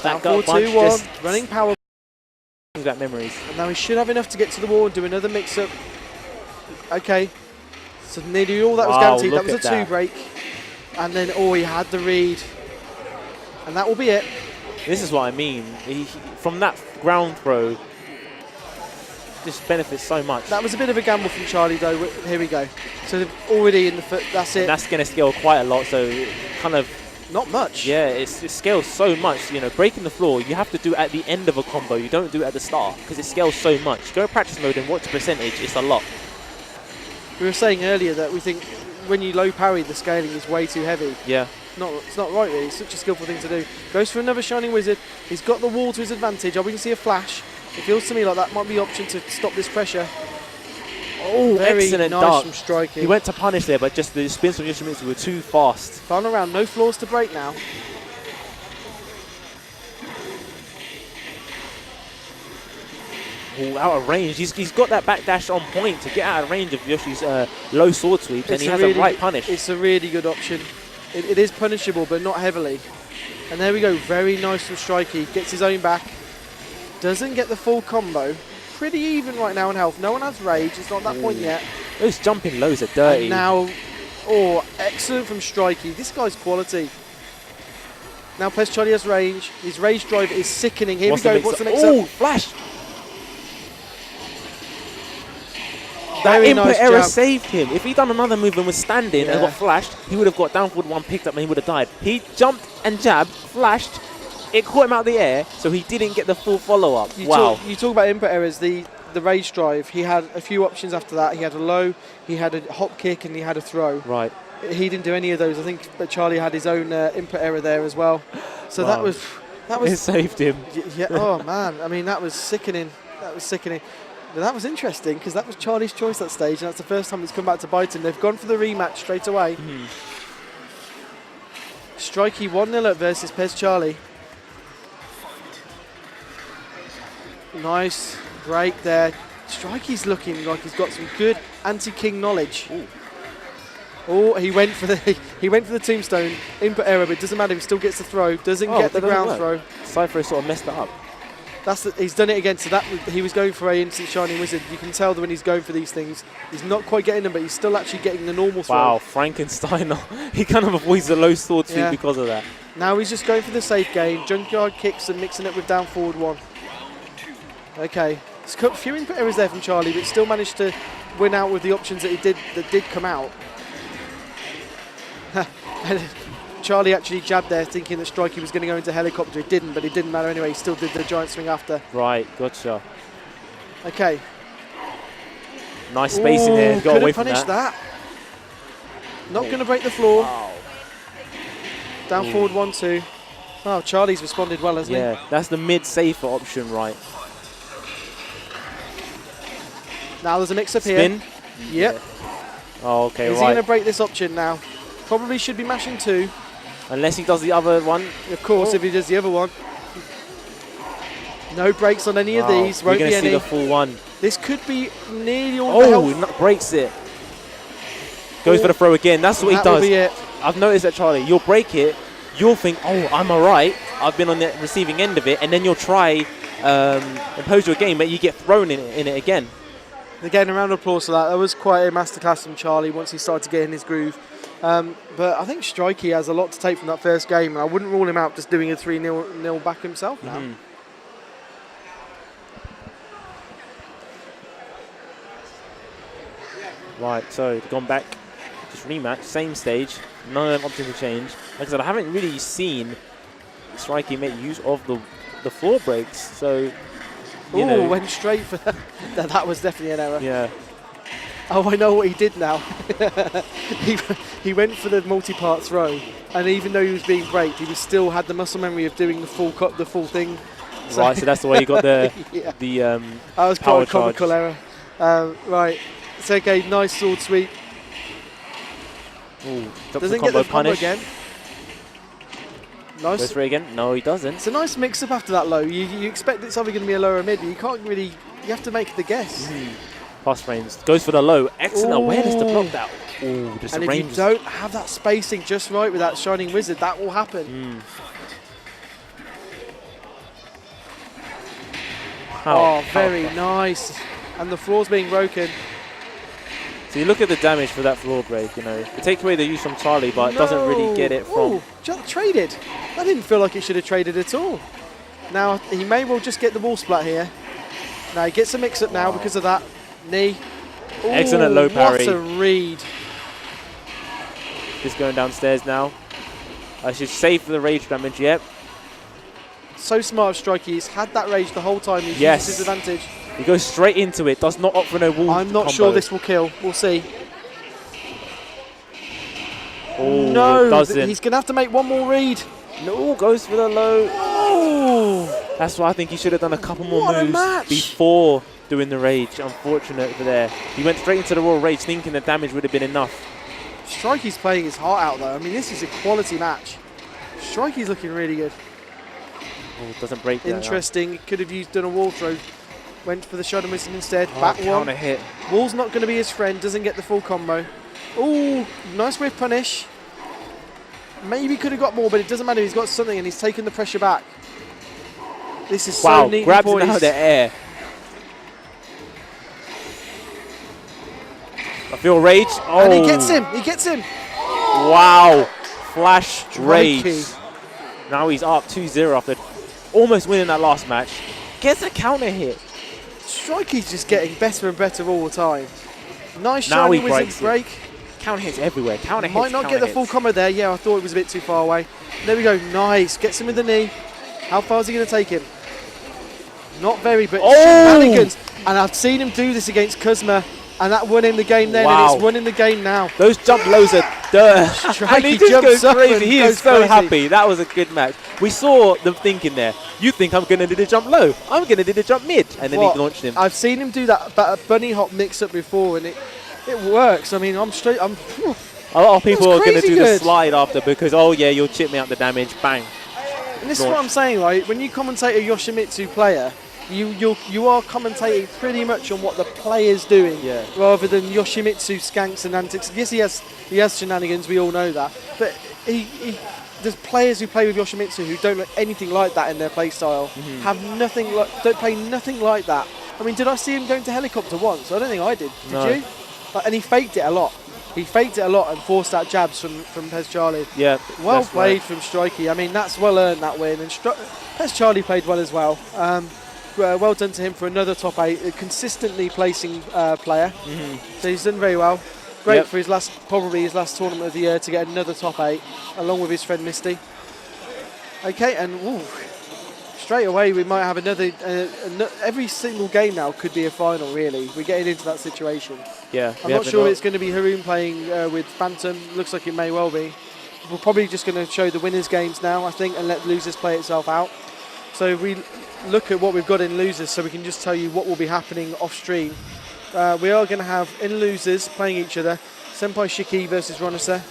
Speaker 1: That
Speaker 2: 4-2-1, running power.
Speaker 1: That memories.
Speaker 2: And now he should have enough to get to the wall and do another mix-up. Okay. So nearly all that was guaranteed. That was a 2 break. And then, he had the read. And that will be it.
Speaker 1: This is what I mean. From that ground throw, just benefits so much.
Speaker 2: That was a bit of a gamble from Charlie, though. Here we go. So already in the foot, that's it.
Speaker 1: And that's going to scale quite a lot, so kind of...
Speaker 2: Not much.
Speaker 1: Yeah, it scales so much. Breaking the floor, you have to do at the end of a combo. You don't do it at the start because it scales so much. Go practice mode and watch the percentage. It's a lot.
Speaker 2: We were saying earlier that we think when you low parry, the scaling is way too heavy.
Speaker 1: Yeah.
Speaker 2: It's not right, really. It's such a skillful thing to do. Goes for another Shining Wizard. He's got the wall to his advantage. We can see a flash. It feels to me like that might be the option to stop this pressure. Very
Speaker 1: excellent
Speaker 2: nice
Speaker 1: dart.
Speaker 2: from Striking.
Speaker 1: He went to punish there, but just the spins from Yoshimitsu were too fast.
Speaker 2: Final round, no floors to break now.
Speaker 1: Out of range. He's got that backdash on point to get out of range of Yoshi's low sword sweeps, and he has a right punish.
Speaker 2: It's a really good option. It is punishable, but not heavily. And there we go. Very nice from Strikey. Gets his own back. Doesn't get the full combo. Pretty even right now in health. No one has rage. It's not that point yet.
Speaker 1: Those jumping lows are dirty.
Speaker 2: And now, excellent from Strikey. This guy's quality. Now Pez Charlie has range. His rage drive is sickening. Here we go. What's the next up?
Speaker 1: Flash!
Speaker 2: Very
Speaker 1: that input
Speaker 2: nice
Speaker 1: error
Speaker 2: jab.
Speaker 1: saved him. If he'd done another move and was standing and got flashed, he would have got down forward 1, picked up, and he would have died. He jumped and jabbed, flashed. It caught him out of the air, so he didn't get the full follow-up.
Speaker 2: You talk about input errors. The rage drive, he had a few options after that. He had a low, he had a hop kick, and he had a throw.
Speaker 1: Right.
Speaker 2: He didn't do any of those. I think Charlie had his own input error there as well. So that was
Speaker 1: it saved him.
Speaker 2: Yeah. Oh man, I mean that was sickening. But that was interesting because that was Charlie's choice that stage, and that's the first time it's come back to bite him. They've gone for the rematch straight away. Strikey 1-0 up versus Pez Charlie. Nice break there. Strikey's looking like he's got some good anti-king knowledge. He went for the tombstone. Input error, but it doesn't matter. He still gets the throw. Doesn't get the ground throw.
Speaker 1: Cypher sort of messed that up.
Speaker 2: He's done it again. So he was going for an instant Shining Wizard. You can tell that when he's going for these things, he's not quite getting them, but he's still actually getting the normal throw.
Speaker 1: Wow, Frankenstein. He kind of avoids the low sword sweep because of that.
Speaker 2: Now he's just going for the safe game. Junkyard kicks and mixing it with down forward 1. Okay. There's a few input errors there from Charlie, but still managed to win out with the options that did come out. And Charlie actually jabbed there thinking that Strikey was going to go into helicopter. It didn't, but it didn't matter anyway. He still did the giant swing after.
Speaker 1: Right, gotcha.
Speaker 2: Okay.
Speaker 1: Nice space in there. Got away from
Speaker 2: punished that. Not going to break the floor.
Speaker 1: Wow.
Speaker 2: Down forward 1-2. Oh, Charlie's responded well, hasn't he?
Speaker 1: Yeah, that's the mid-safer option, right?
Speaker 2: Now there's a mix-up
Speaker 1: Spin?
Speaker 2: here. Yep.
Speaker 1: Yeah. Oh, okay,
Speaker 2: Is he
Speaker 1: right.
Speaker 2: going to break this option now? Probably should be mashing 2.
Speaker 1: Unless he does the other one.
Speaker 2: Of course, if he does the other one. No breaks on any of these.
Speaker 1: We're
Speaker 2: Won't
Speaker 1: going
Speaker 2: be
Speaker 1: to see
Speaker 2: any.
Speaker 1: the full one.
Speaker 2: This could be nearly all the
Speaker 1: Oh,
Speaker 2: health.
Speaker 1: breaks it. Goes for the throw again. That's what he
Speaker 2: That will
Speaker 1: does.
Speaker 2: be it.
Speaker 1: I've noticed that, Charlie. You'll break it. You'll think, oh, I'm all right. I've been on the receiving end of it. And then you'll try impose your game, but you get thrown in it again.
Speaker 2: Again, a round of applause for that. That was quite a masterclass from Charlie once he started to get in his groove. But I think Strikey has a lot to take from that first game, and I wouldn't rule him out just doing a 3-0 back himself now.
Speaker 1: Mm-hmm. Right, so gone back, just rematch, same stage, none of them options have changed. Like I said, I haven't really seen Strikey make use of the floor breaks, so you know.
Speaker 2: Went straight for that. That was definitely an error.
Speaker 1: Yeah.
Speaker 2: Oh, I know what he did now. he went for the multi-part throw, and even though he was being braked, he still had the muscle memory of doing the full thing.
Speaker 1: Right, so that's the way you got the
Speaker 2: yeah.
Speaker 1: the
Speaker 2: That was
Speaker 1: power
Speaker 2: quite a comical
Speaker 1: charge.
Speaker 2: error. Right, it's okay. Nice sword sweep.
Speaker 1: Ooh,
Speaker 2: Doesn't get the combo
Speaker 1: punish.
Speaker 2: again. Nice.
Speaker 1: Goes for it again. No, he doesn't.
Speaker 2: It's a nice mix-up after that low. You expect it's either going to be a lower mid, but you can't really. You have to make the guess.
Speaker 1: Pass frames. Goes for the low. Excellent awareness to block
Speaker 2: Ooh.
Speaker 1: that. Ooh, just
Speaker 2: And
Speaker 1: the
Speaker 2: if you
Speaker 1: range.
Speaker 2: don't have that spacing just right with that Shining Wizard, that will happen. Oh, very nice. And the floor's being broken.
Speaker 1: So you look at the damage for that floor break, you know. It takes away the use from Charlie, but it doesn't really get it from...
Speaker 2: Ooh, just traded. That didn't feel like it should have traded at all. Now, he may well just get the wall splat here. Now, he gets a mix-up now because of that. Knee. Ooh,
Speaker 1: Excellent low parry.
Speaker 2: What a read.
Speaker 1: Just going downstairs now. I should save for the rage damage, yep.
Speaker 2: So smart of Strikey. He's had that rage the whole time. He's
Speaker 1: Yes.
Speaker 2: used his advantage.
Speaker 1: He goes straight into it. Does not opt for no wall
Speaker 2: I'm not
Speaker 1: combo.
Speaker 2: sure this will kill. We'll see.
Speaker 1: Oh,
Speaker 2: No,
Speaker 1: it doesn't.
Speaker 2: he's going to have to make one more read.
Speaker 1: No, goes for the low.
Speaker 2: Oh,
Speaker 1: That's why I think he should have done a couple more
Speaker 2: What a
Speaker 1: moves
Speaker 2: match.
Speaker 1: before doing the rage. Unfortunate for there. He went straight into the raw rage thinking the damage would have been enough.
Speaker 2: Strikey's playing his heart out though. I mean, this is a quality match. Strikey's looking really good.
Speaker 1: Oh, doesn't break that.
Speaker 2: Interesting. Could have done a wall throw. Went for the Shadow Wisdom instead.
Speaker 1: Oh,
Speaker 2: Back one.
Speaker 1: counter hit.
Speaker 2: Wall's not going to be his friend. Doesn't get the full combo. Ooh, nice whiff punish. Maybe could have got more, but it doesn't matter. He's got something and he's taken the pressure back. This is
Speaker 1: Wow,
Speaker 2: so neat
Speaker 1: grabs
Speaker 2: and
Speaker 1: it out
Speaker 2: poised.
Speaker 1: of the air. I feel rage. Oh,
Speaker 2: And he gets him. He gets him.
Speaker 1: Wow. Flash rage.
Speaker 2: Strikey.
Speaker 1: Now he's up 2-0 after almost winning that last match. Gets a counter hit.
Speaker 2: Strikey's just getting better and better all the time. Nice
Speaker 1: Now
Speaker 2: shiny
Speaker 1: he
Speaker 2: wizard
Speaker 1: breaks it.
Speaker 2: break.
Speaker 1: Counter hits everywhere. Counter hits.
Speaker 2: Might not get the full combo there. Yeah, I thought it was a bit too far away. There we go. Nice. Gets him with the knee. How far is he going to take him? Not very, but shenanigans. And I've seen him do this against Kuzma, and that won him the game then,
Speaker 1: Wow.
Speaker 2: and it's winning the game now.
Speaker 1: Those jump lows are dirt.
Speaker 2: Strikey
Speaker 1: And he just
Speaker 2: jumps
Speaker 1: goes
Speaker 2: up
Speaker 1: crazy.
Speaker 2: and
Speaker 1: He
Speaker 2: goes
Speaker 1: is so
Speaker 2: crazy.
Speaker 1: happy. That was a good match. We saw them thinking there. You think I'm going to do the jump low. I'm going to do the jump mid. And then
Speaker 2: What?
Speaker 1: he launched him.
Speaker 2: I've seen him do that bunny hop mix-up before, and it works. I mean,
Speaker 1: A lot of people
Speaker 2: That's
Speaker 1: are going to
Speaker 2: crazy
Speaker 1: do the
Speaker 2: good.
Speaker 1: slide after because, oh yeah, you'll chip me out the damage. Bang.
Speaker 2: And this is what I'm saying, right? When you commentate a Yoshimitsu player, you are commentating pretty much on what the player's doing,
Speaker 1: Yeah.
Speaker 2: rather than Yoshimitsu skanks and antics. Yes, he has shenanigans. We all know that, but there's players who play with Yoshimitsu who don't look anything like that in their play style. Have nothing don't play nothing like that. I mean, did I see him going to helicopter once? I don't think I did. Did
Speaker 1: No.
Speaker 2: you? And he faked it a lot. He faked it a lot and forced out jabs from Pez Charlie.
Speaker 1: Yeah.
Speaker 2: Well played from Strikey. I mean, that's well earned, that win. And Pez Charlie played well as well. Well done to him for another top 8, a consistently placing player. So he's done very well. Great for his probably his last tournament of the year to get another top 8, along with his friend Misty. Okay, and straight away we might have another. Every single game now could be a final. Really, we're getting into that situation.
Speaker 1: Yeah,
Speaker 2: I'm not sure it's going to be Haroon playing with Phantom. Looks like it may well be. We're probably just going to show the winners' games now, I think, and let losers play itself out. So if we look at what we've got in losers, so we can just tell you what will be happening off stream. We are going to have in losers playing each other. Senpai Shiki versus Ronisa.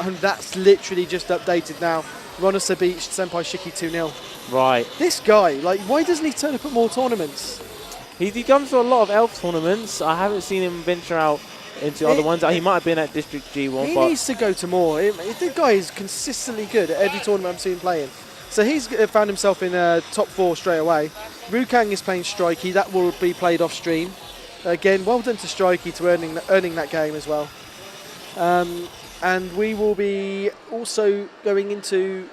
Speaker 2: And that's literally just updated now. Ronisa beat Senpai Shiki 2-0.
Speaker 1: Right.
Speaker 2: This guy, like, why doesn't he turn up at more tournaments?
Speaker 1: He comes to a lot of ELF tournaments. I haven't seen him venture out into other ones. He might have been at District G1.
Speaker 2: He needs to go to more. The guy is consistently good at every tournament I've seen him playing. So he's found himself in top 4 straight away. Rukang is playing Strikey. That will be played off stream. Again, well done to Strikey to earning that game as well. And we will be also going into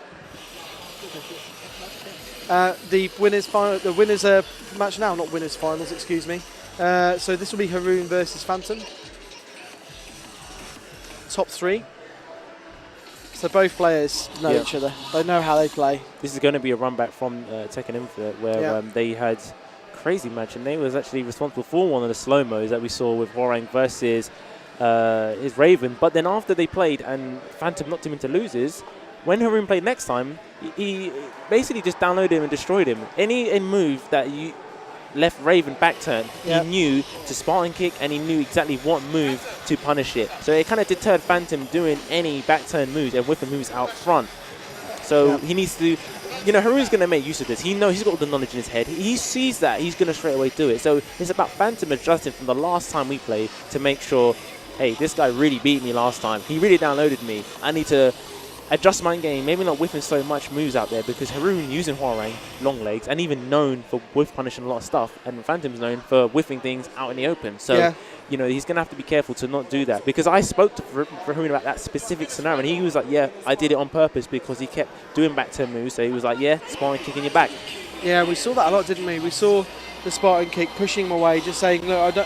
Speaker 2: the winners final, the winners match now, not winners finals, excuse me. So this will be Haroon versus Phantom. Top 3. So both players know each other. They know how they play.
Speaker 1: This is going to be a run back from Tekken Infinite, where they had a crazy match, and they was actually responsible for one of the slow-mos that we saw with Hwoarang versus his Raven. But then after they played and Phantom knocked him into losers, when Haroon played next time, he basically just downloaded him and destroyed him. Any move that you left Raven back turn, he knew to Spartan kick, and he knew exactly what move to punish it. So it kind of deterred Phantom doing any back turn moves and whipping moves out front. So he needs to, Haroon's going to make use of this. He knows he's got all the knowledge in his head. He sees that. He's going to straight away do it. So it's about Phantom adjusting from the last time we played to make sure, hey, this guy really beat me last time. He really downloaded me. I need to adjust my game, maybe not whiffing so much moves out there, because Haroon using Hwoarang, long legs, and even known for whiff punishing a lot of stuff, and Phantom's known for whiffing things out in the open. So, he's going to have to be careful to not do that, because I spoke to Haroon about that specific scenario, and he was like, yeah, I did it on purpose, because he kept doing back turn moves. So he was like, yeah, Spartan kick in your back. Yeah,
Speaker 2: we saw that a lot, didn't we? We saw the Spartan kick pushing him away, just saying, look,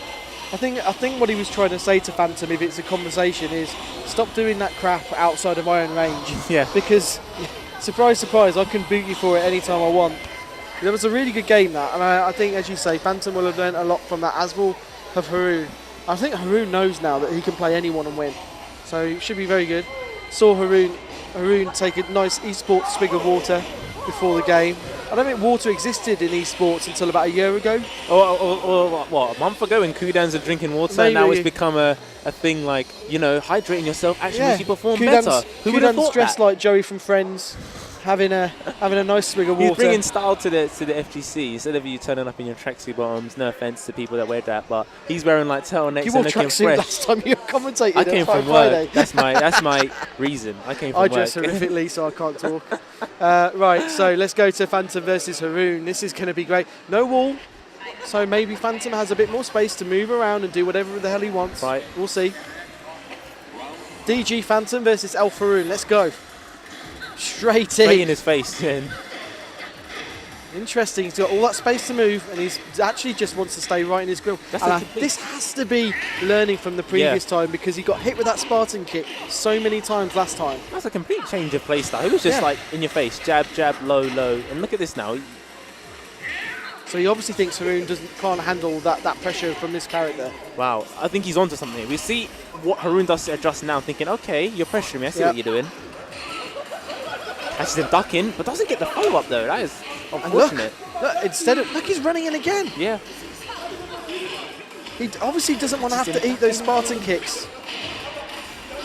Speaker 2: I think what he was trying to say to Phantom, if it's a conversation, is stop doing that crap outside of my own range.
Speaker 1: Yeah.
Speaker 2: Because, surprise, surprise, I can boot you for it anytime I want. It was a really good game, that. And I think, as you say, Phantom will have learned a lot from that, as will have Haroon. I think Haroon knows now that he can play anyone and win. So it should be very good. Saw Haroon take a nice esports swig of water before the game. I don't think water existed in esports until about a year ago.
Speaker 1: Or what, a month ago when Kudans are drinking water, maybe. Now it's become a thing like, hydrating yourself actually makes you perform better. Who would have thought
Speaker 2: dressed
Speaker 1: that?
Speaker 2: Like Joey from Friends, having a nice swig of water.
Speaker 1: He's bringing style to the FGC instead of you turning up in your tracksuit bottoms. No offense to people that wear that, but he's wearing like turtlenecks and looking fresh.
Speaker 2: You wore tracksuit last time you commentated.
Speaker 1: I came from work. That's my reason. I came from work.
Speaker 2: I dress horrifically, so I can't talk. Right, so let's go to Phantom versus Haroon. This is going to be great. No wall, so maybe Phantom has a bit more space to move around and do whatever the hell he wants.
Speaker 1: Right.
Speaker 2: We'll see. DG Phantom versus Elf Haroon. Let's go. Straight
Speaker 1: in his face.
Speaker 2: Interesting. He's got all that space to move, and he's actually just wants to stay right in his grill. This has to be learning from the previous time, because he got hit with that Spartan kick so many times last time.
Speaker 1: That's a complete change of play style. He was just like in your face, jab, jab, low, low, and look at this now.
Speaker 2: So he obviously thinks Haroon can't handle that pressure from this character.
Speaker 1: Wow, I think he's onto something. We see what Haroon does to adjust now, thinking, okay, you're pressuring me. I see what you're doing. Catches him ducking, but doesn't get the follow-up though. That is unfortunate.
Speaker 2: Look, he's running in again.
Speaker 1: Yeah.
Speaker 2: He obviously doesn't want to have to eat those Spartan kicks.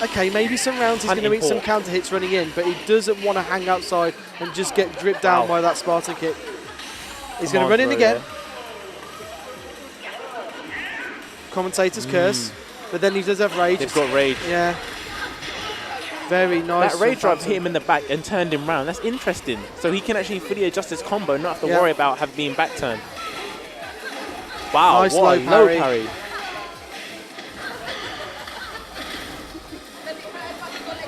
Speaker 2: Okay, maybe some rounds he's going to eat some counter hits running in, but he doesn't want to hang outside and just get dripped down by that Spartan kick. He's going to run in again. Commentator's curse, but then he does have rage.
Speaker 1: They've got rage.
Speaker 2: Yeah. Very nice.
Speaker 1: That rage drive hit him in the back and turned him round. That's interesting. So he can actually fully adjust his combo, not have to worry about being back turned. Wow,
Speaker 2: nice
Speaker 1: what a low parry.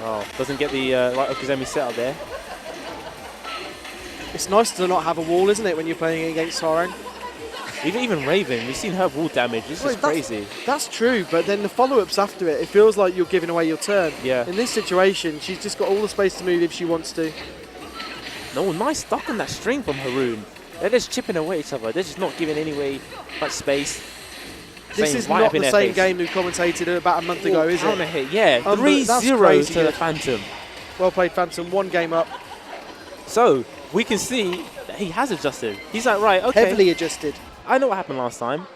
Speaker 1: Oh, doesn't get the right Okuzemi set up there.
Speaker 2: It's nice to not have a wall, isn't it, when you're playing against Sarang?
Speaker 1: Even Raven, we've seen her wall damage. This is crazy.
Speaker 2: That's true, but then the follow-ups after it feels like you're giving away your turn.
Speaker 1: Yeah.
Speaker 2: In this situation, she's just got all the space to move if she wants to.
Speaker 1: No, nice stuck on that string from Haroon. They're just chipping away each other. They're just not giving anyway much space.
Speaker 2: This is not the same game we commentated about a month ago, is it?
Speaker 1: Counter hit, yeah. 3-0 to the Phantom.
Speaker 2: Well played, Phantom. 1 game up.
Speaker 1: So, we can see that he has adjusted. He's like, right, okay.
Speaker 2: Heavily adjusted.
Speaker 1: I know what happened last time.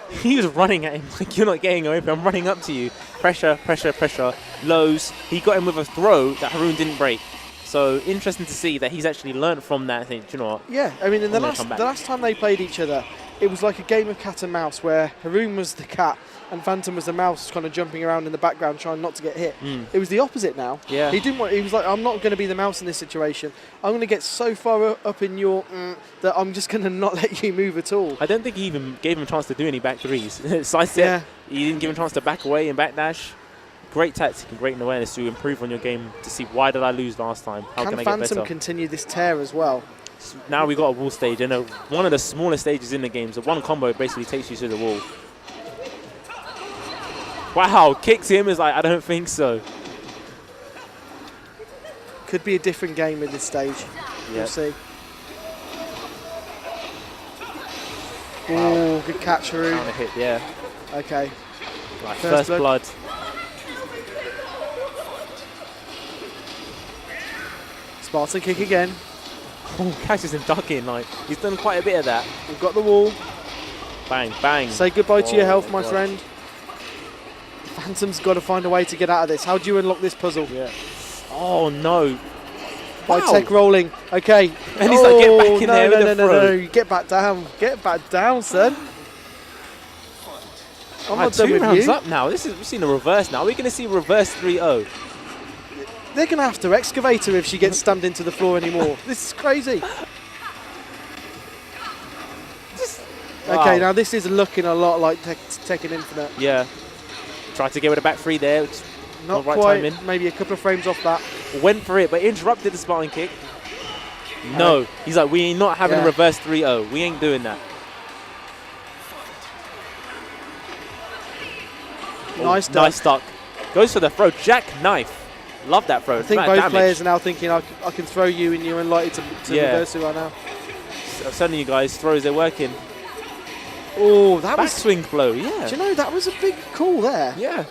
Speaker 1: He was running at him like, you're not getting away, but I'm running up to you. Pressure, pressure, pressure. Lows. He got him with a throw that Haroon didn't break. So interesting to see that he's actually learned from that. I think, do you know what?
Speaker 2: Yeah, I mean, in the last time they played each other, it was like a game of cat and mouse where Haroon was the cat and Phantom was the mouse, kind of jumping around in the background trying not to get hit. It was the opposite now.
Speaker 1: Yeah.
Speaker 2: He didn't want. He was like, I'm not going to be the mouse in this situation. I'm going to get so far up in your that I'm just going to not let you move at all.
Speaker 1: I don't think he even gave him a chance to do any back threes. Side step. Yeah. He didn't give him a chance to back away and backdash. Great tactic and great awareness to improve on your game to see why did I lose last time? How can I get better?
Speaker 2: Phantom continue this tear as well?
Speaker 1: So now we got a wall stage and one of the smallest stages in the game. So one combo basically takes you to the wall. Wow, kicks him is like, I don't think so.
Speaker 2: Could be a different game at this stage.
Speaker 1: Yep.
Speaker 2: We'll see. Oh, good catch, Haroon.
Speaker 1: Counter hit, yeah.
Speaker 2: Okay.
Speaker 1: Right, first blood.
Speaker 2: Spartan kick again.
Speaker 1: Oh, catches him ducking. Like, he's done quite a bit of that.
Speaker 2: We've got the wall.
Speaker 1: Bang, bang.
Speaker 2: Say goodbye to your health, my friend. Phantom's got to find a way to get out of this. How do you unlock this puzzle?
Speaker 1: Yeah. Oh, no.
Speaker 2: By tech rolling. Okay.
Speaker 1: And he's like, get back in there with the throw.
Speaker 2: No. Get back down. Get back down, son. I'm not done with you. 2 rounds
Speaker 1: up now. We've seen a reverse now. We're going to see reverse 3-0.
Speaker 2: They're going to have to excavate her if she gets stamped into the floor anymore. This is crazy. Okay, now this is looking a lot like Tekken Infinite.
Speaker 1: Yeah. Tried to get with a back three there.
Speaker 2: Not
Speaker 1: right
Speaker 2: quite,
Speaker 1: timing.
Speaker 2: maybe a couple of frames off that.
Speaker 1: Went for it, but interrupted the Spartan kick. No. He's like, we ain't not having a reverse 3-0. We ain't doing that.
Speaker 2: Nice duck.
Speaker 1: Nice duck. Goes for the throw. Jackknife. Love that throw.
Speaker 2: I think both players are now thinking, I can throw you and you're unlikely to reverse it right now.
Speaker 1: So suddenly you guys, throws are working.
Speaker 2: Oh, that was
Speaker 1: swing blow, yeah.
Speaker 2: Do you know, that was a big call there.
Speaker 1: Yeah.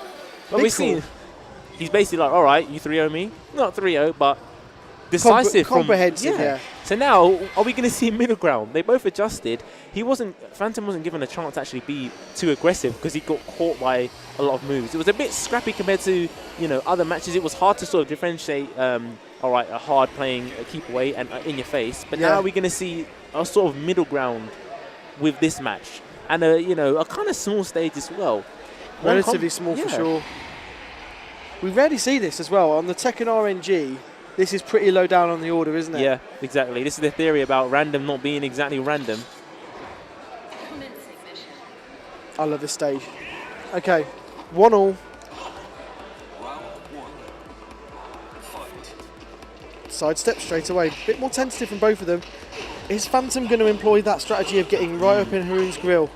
Speaker 1: But we've seen, he's basically like, all right, you 3-0 me. Not 3-0, but decisive.
Speaker 2: Comprehensive, yeah.
Speaker 1: So now, are we going to see a middle ground? They both adjusted. Phantom wasn't given a chance to actually be too aggressive because he got caught by a lot of moves. It was a bit scrappy compared to, other matches. It was hard to sort of differentiate, all right, a hard playing keep away and in your face. But now we're going to see a sort of middle ground with this match. And, a kind of small stage as well.
Speaker 2: Relatively small for sure. We rarely see this as well. On the Tekken RNG, this is pretty low down on the order, isn't it?
Speaker 1: Yeah, exactly. This is the theory about random not being exactly random.
Speaker 2: I love this stage. Okay, 1-1. Sidestep straight away. Bit more tentative from both of them. Is Phantom going to employ that strategy of getting right up in Haroon's grill?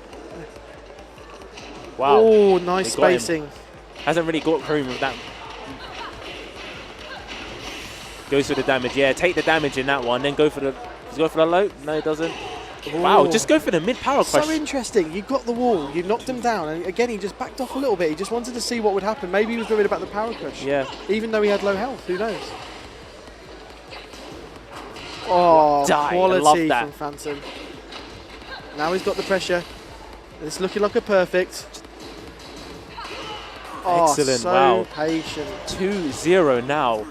Speaker 1: Wow.
Speaker 2: Oh, nice spacing.
Speaker 1: Hasn't really got Haroon with that. Goes for the damage. Yeah, take the damage in that one. Then go for the low. No, it doesn't. Ooh. Wow, just go for the mid power crush.
Speaker 2: So interesting. You got the wall. You knocked him down. And again, he just backed off a little bit. He just wanted to see what would happen. Maybe he was worried about the power crush.
Speaker 1: Yeah.
Speaker 2: Even though he had low health. Who knows? Oh, quality from Phantom. Now he's got the pressure. It's looking like a perfect.
Speaker 1: Excellent.
Speaker 2: So
Speaker 1: wow.
Speaker 2: Patient.
Speaker 1: 2-0 now.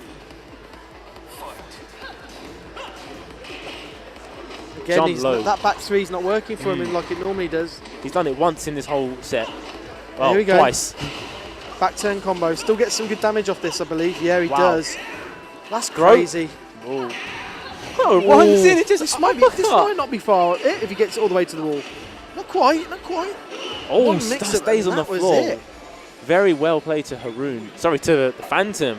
Speaker 2: Again, that back three's not working for him like it normally does.
Speaker 1: He's done it once in this whole set.
Speaker 2: Oh, here we go.
Speaker 1: Twice.
Speaker 2: Back turn combo. Still gets some good damage off this, I believe. Yeah, he does. That's crazy.
Speaker 1: Oh, runs in. It just
Speaker 2: this might not be far if he gets all the way to the wall. Not quite.
Speaker 1: Oh, stays on the floor. Very well played to Haroon. Sorry, to the Phantom.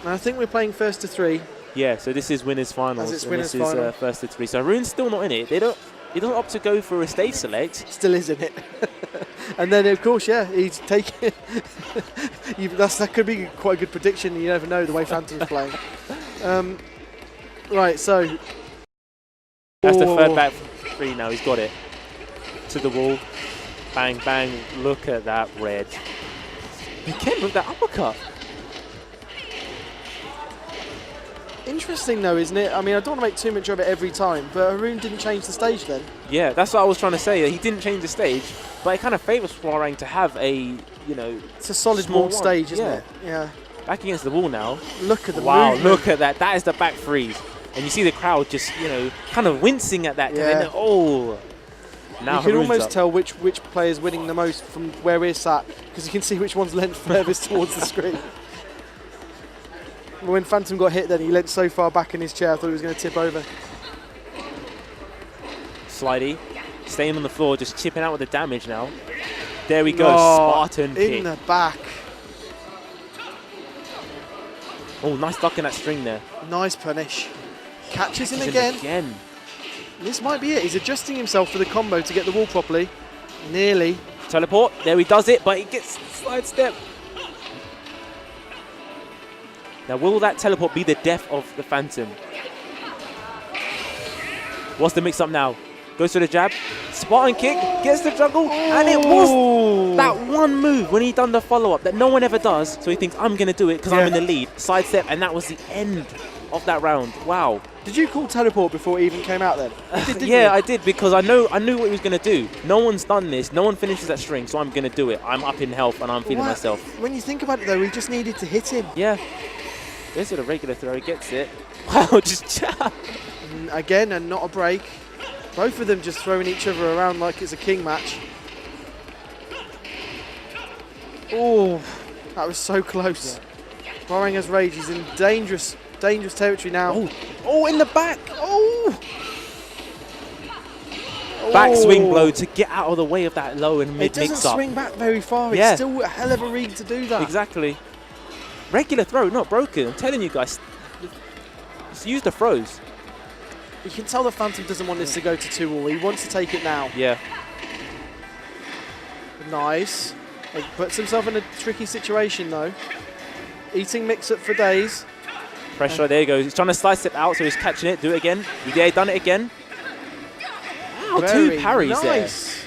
Speaker 2: And I think we're playing first to 3.
Speaker 1: Yeah, so this is winners finals.
Speaker 2: As it's
Speaker 1: and
Speaker 2: winners
Speaker 1: this is
Speaker 2: final.
Speaker 1: first to 3. So Haroon's still not in it. He doesn't opt to go for a stage select.
Speaker 2: Still is in it. And then, of course, yeah, he's taking that could be quite a good prediction. You never know the way Phantom's playing. Right, so.
Speaker 1: That's the third back 3 now. He's got it. To the wall. Bang, bang. Look at that red. Again with that uppercut.
Speaker 2: Interesting, though, isn't it? I mean, I don't want to make too much of it every time, but Haroon didn't change the stage then.
Speaker 1: Yeah, that's what I was trying to say. He didn't change the stage, but it kind of favours Hwoarang to have a,
Speaker 2: It's a solid
Speaker 1: small
Speaker 2: walled
Speaker 1: one.
Speaker 2: stage, isn't
Speaker 1: Yeah.
Speaker 2: it? Yeah.
Speaker 1: Back against the wall now.
Speaker 2: Look at the
Speaker 1: Wow,
Speaker 2: movement.
Speaker 1: look at that. That is the back freeze. And you see the crowd just, kind of wincing at that.
Speaker 2: Yeah.
Speaker 1: Oh. Now
Speaker 2: You can
Speaker 1: Haroon's
Speaker 2: almost
Speaker 1: up.
Speaker 2: tell which player's winning the most from where we're sat, because you can see which one's leant furthest towards the screen. When Phantom got hit then, he leant so far back in his chair, I thought he was going to tip over.
Speaker 1: Slidey. Staying on the floor, just chipping out with the damage now. There we go.
Speaker 2: Oh,
Speaker 1: Spartan kick.
Speaker 2: in the back.
Speaker 1: Oh, nice duck in that string there.
Speaker 2: Nice punish. Catches him
Speaker 1: Again.
Speaker 2: again. This might be it. He's adjusting himself for the combo to get the wall properly. Nearly.
Speaker 1: Teleport. There he does it, but he gets slide step. Now, will that teleport be the death of the Phantom? What's the mix-up now? Goes to the jab. Spartan kick. Gets the juggle. And it was that one move when he done the follow-up that no one ever does. So he thinks, I'm going to do it because I'm in the lead. Sidestep, and that was the end of that round. Wow.
Speaker 2: Did you call teleport before it even came out then? You did, didn't
Speaker 1: Yeah,
Speaker 2: you?
Speaker 1: I did, because I knew what he was going to do. No one's done this. No one finishes that string, so I'm going to do it. I'm up in health, and I'm feeling myself.
Speaker 2: When you think about it, though, we just needed to hit him.
Speaker 1: Yeah. Goes to the regular throw, gets it. Wow, just jab.
Speaker 2: Again, and not a break. Both of them just throwing each other around like it's a king match. Oh, that was so close. Hwoarang has rage. He's in dangerous territory now.
Speaker 1: Oh, in the back.
Speaker 2: Oh!
Speaker 1: Back swing blow to get out of the way of that low and mid
Speaker 2: It doesn't
Speaker 1: mix-up.
Speaker 2: swing back very far.
Speaker 1: Yeah.
Speaker 2: It's still a hell of a read to do that.
Speaker 1: Exactly. Regular throw, not broken. I'm telling you guys. Just use the throws.
Speaker 2: You can tell the Phantom doesn't want this to go to 2-all. He wants to take it now.
Speaker 1: Yeah.
Speaker 2: Nice. He puts himself in a tricky situation, though. Eating mix-up for days.
Speaker 1: Pressure, there he goes. He's trying to slice it out, so he's catching it. Do it again. He done it again. Wow,
Speaker 2: Very
Speaker 1: 2 parries
Speaker 2: nice.
Speaker 1: there.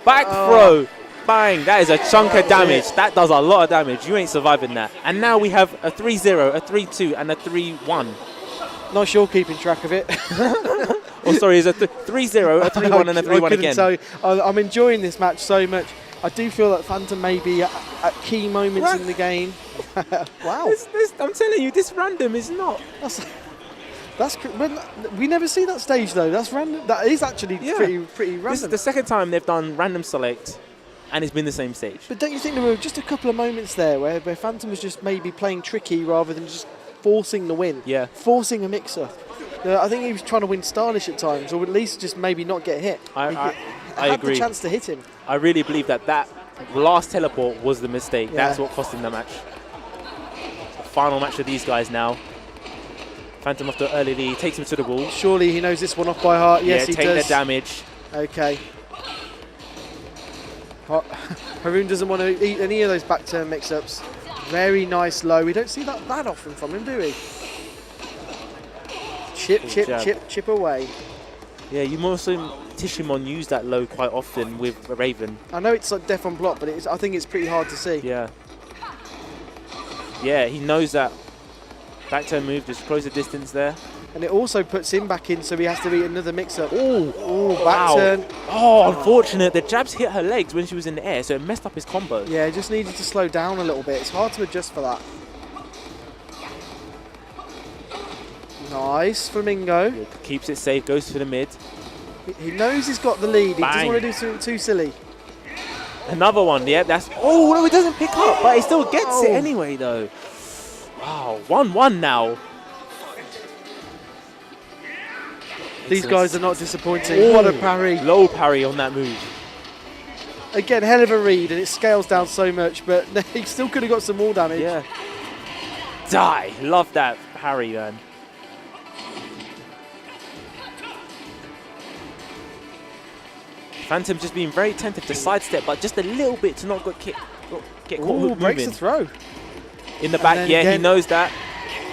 Speaker 1: Back throw. Bang. That is a chunk of damage. That does a lot of damage. You ain't surviving that. And now we have a 3-0, a 3-2, and a 3-1.
Speaker 2: Not sure keeping track of it.
Speaker 1: Oh, sorry, it's a 3-0, a 3-1, and a 3-1 again.
Speaker 2: So I'm enjoying this match so much. I do feel that Phantom may be at key moments in the game. Wow.
Speaker 1: I'm telling you, this random is not.
Speaker 2: We never see that stage though. That's random. That is actually pretty random.
Speaker 1: This is the second time they've done random select, and it's been the same stage.
Speaker 2: But don't you think there were just a couple of moments there where Phantom was just maybe playing tricky rather than just forcing the win?
Speaker 1: Yeah.
Speaker 2: Forcing a mix-up. I think he was trying to win stylish at times, or at least just maybe not get hit.
Speaker 1: I
Speaker 2: had
Speaker 1: agree.
Speaker 2: the chance to hit him.
Speaker 1: I really believe that last teleport was the mistake.
Speaker 2: Yeah.
Speaker 1: That's what cost him the match. The final match of these guys now. Phantom off the early lead, takes him to the wall.
Speaker 2: Surely he knows this one off by heart. Yes, he
Speaker 1: take
Speaker 2: does.
Speaker 1: the damage.
Speaker 2: Okay. Haroon doesn't want to eat any of those back turn mix-ups. Very nice low. We don't see that often from him, do we? Chip away.
Speaker 1: Yeah, you mostly Tishimon use that low quite often with Raven.
Speaker 2: I know it's like death on block, but I think it's pretty hard to see.
Speaker 1: Yeah. Yeah, he knows that back turn move, just close the distance there.
Speaker 2: And it also puts him back in, so he has to eat another mix-up.
Speaker 1: Oh,
Speaker 2: back turn.
Speaker 1: Oh, unfortunate. The jabs hit her legs when she was in the air, so it messed up his combo.
Speaker 2: Yeah, just needed to slow down a little bit. It's hard to adjust for that. Nice, Flamingo.
Speaker 1: Yeah, keeps it safe, goes for the mid.
Speaker 2: He knows he's got the lead. He doesn't
Speaker 1: Bang.
Speaker 2: want to do something too silly.
Speaker 1: Another one, yeah, that's... Oh, no, he doesn't pick up, but he still gets it
Speaker 2: Oh.
Speaker 1: anyway, though. Wow, 1-1 now.
Speaker 2: These guys are not disappointing.
Speaker 1: Ooh,
Speaker 2: What a parry.
Speaker 1: Low parry on that move.
Speaker 2: Again, hell of a read, and it scales down so much, but he still could have got some more damage.
Speaker 1: Yeah. Die. Love that parry, man. Phantom just being very attentive to sidestep, but just a little bit to not get caught moving.
Speaker 2: Breaks the throw.
Speaker 1: In the back, yeah, he knows that.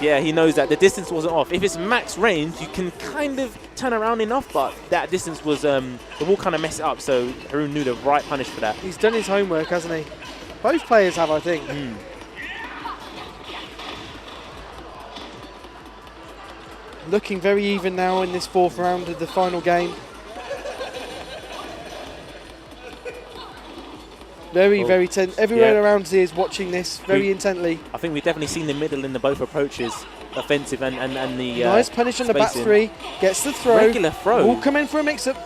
Speaker 1: Yeah, he knows that. The distance wasn't off. If it's max range, you can kind of turn around enough, but that distance was, the wall kind of messed it up, so Haroon knew the right punish for that.
Speaker 2: He's done his homework, hasn't he? Both players have, I think. Looking very even now in this 4th round of the final game. Very tense. Everyone around here is watching this very intently.
Speaker 1: I think we've definitely seen the middle in the both approaches, offensive and the
Speaker 2: nice punish on the back 3. Gets the throw.
Speaker 1: Regular throw.
Speaker 2: Will come in for a mix-up.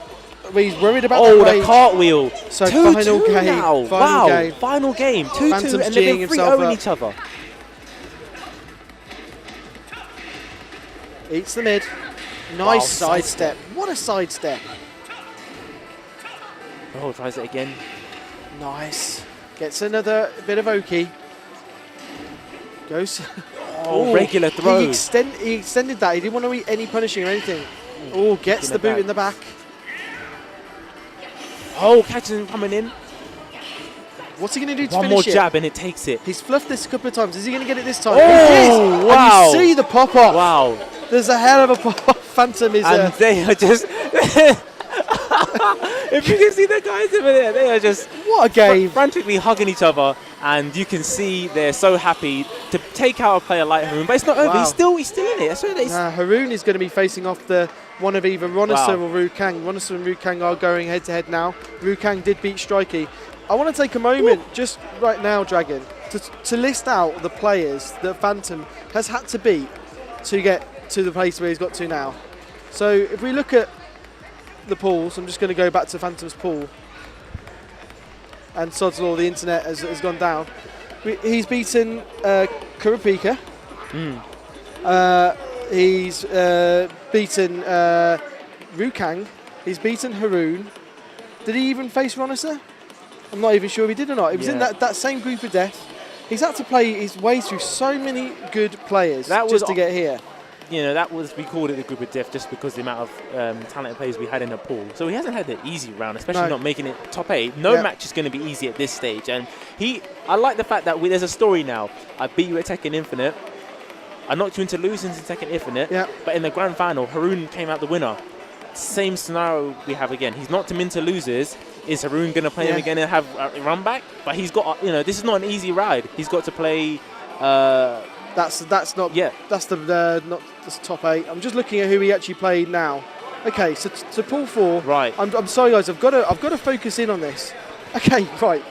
Speaker 2: He's worried about
Speaker 1: the cartwheel.
Speaker 2: So final game.
Speaker 1: Now. Final game. 2-2, and they've been 3-0 each other.
Speaker 2: Eats the mid. Nice sidestep. What a sidestep.
Speaker 1: Oh, tries it again.
Speaker 2: Nice. Gets another bit of Oki. Goes.
Speaker 1: Regular throw.
Speaker 2: He extended that. He didn't want to eat any punishing or anything. Oh, gets the boot in the back.
Speaker 1: Oh, catches him coming in.
Speaker 2: What's he going to do to
Speaker 1: finish it? One more jab and it takes it.
Speaker 2: He's fluffed this a couple of times. Is he going to get it this time?
Speaker 1: Oh, wow.
Speaker 2: And you see the pop-off.
Speaker 1: Wow.
Speaker 2: There's a hell of a pop-off. Phantom is...
Speaker 1: And they are just... If you can see the guys over there, they are just
Speaker 2: what a game,
Speaker 1: frantically hugging each other, and you can see they're so happy to take out a player like Haroon. But it's not over. He's still in it. That's
Speaker 2: Haroon is going to be facing off one of either Ronaser or Rukang. Ronaser and Rukang are going head to head now. Rukang did beat Strikey. I want to take a moment just right now, Dragon, to list out the players that Phantom has had to beat to get to the place where he's got to now. So if we look at the pools, I'm just going to go back to Phantom's pool, and sod's law, the internet has gone down. He's beaten Kurapika. He's beaten Rukang. He's beaten Haroon. Did he even face Ronaser? I'm not even sure if he did or not. He was in that same group of death. He's had to play his way through so many good players just to get here.
Speaker 1: You know, we called it the group of death just because the amount of talented players we had in the pool. So he hasn't had an easy round, especially not making it top 8. No match is going to be easy at this stage. And I like the fact that there's a story now. I beat you at Tekken Infinite. I knocked you into losing in Tekken Infinite. But in the grand final, Haroon came out the winner. Same scenario we have again. He's knocked him into losers. Is Haroon going to play him again and have a run back? But he's got, this is not an easy ride. He's got to play...
Speaker 2: That's not the top 8. I'm just looking at who he actually played now. Okay, so to pool 4.
Speaker 1: Right.
Speaker 2: I'm sorry guys, I've got to focus in on this. Okay, right.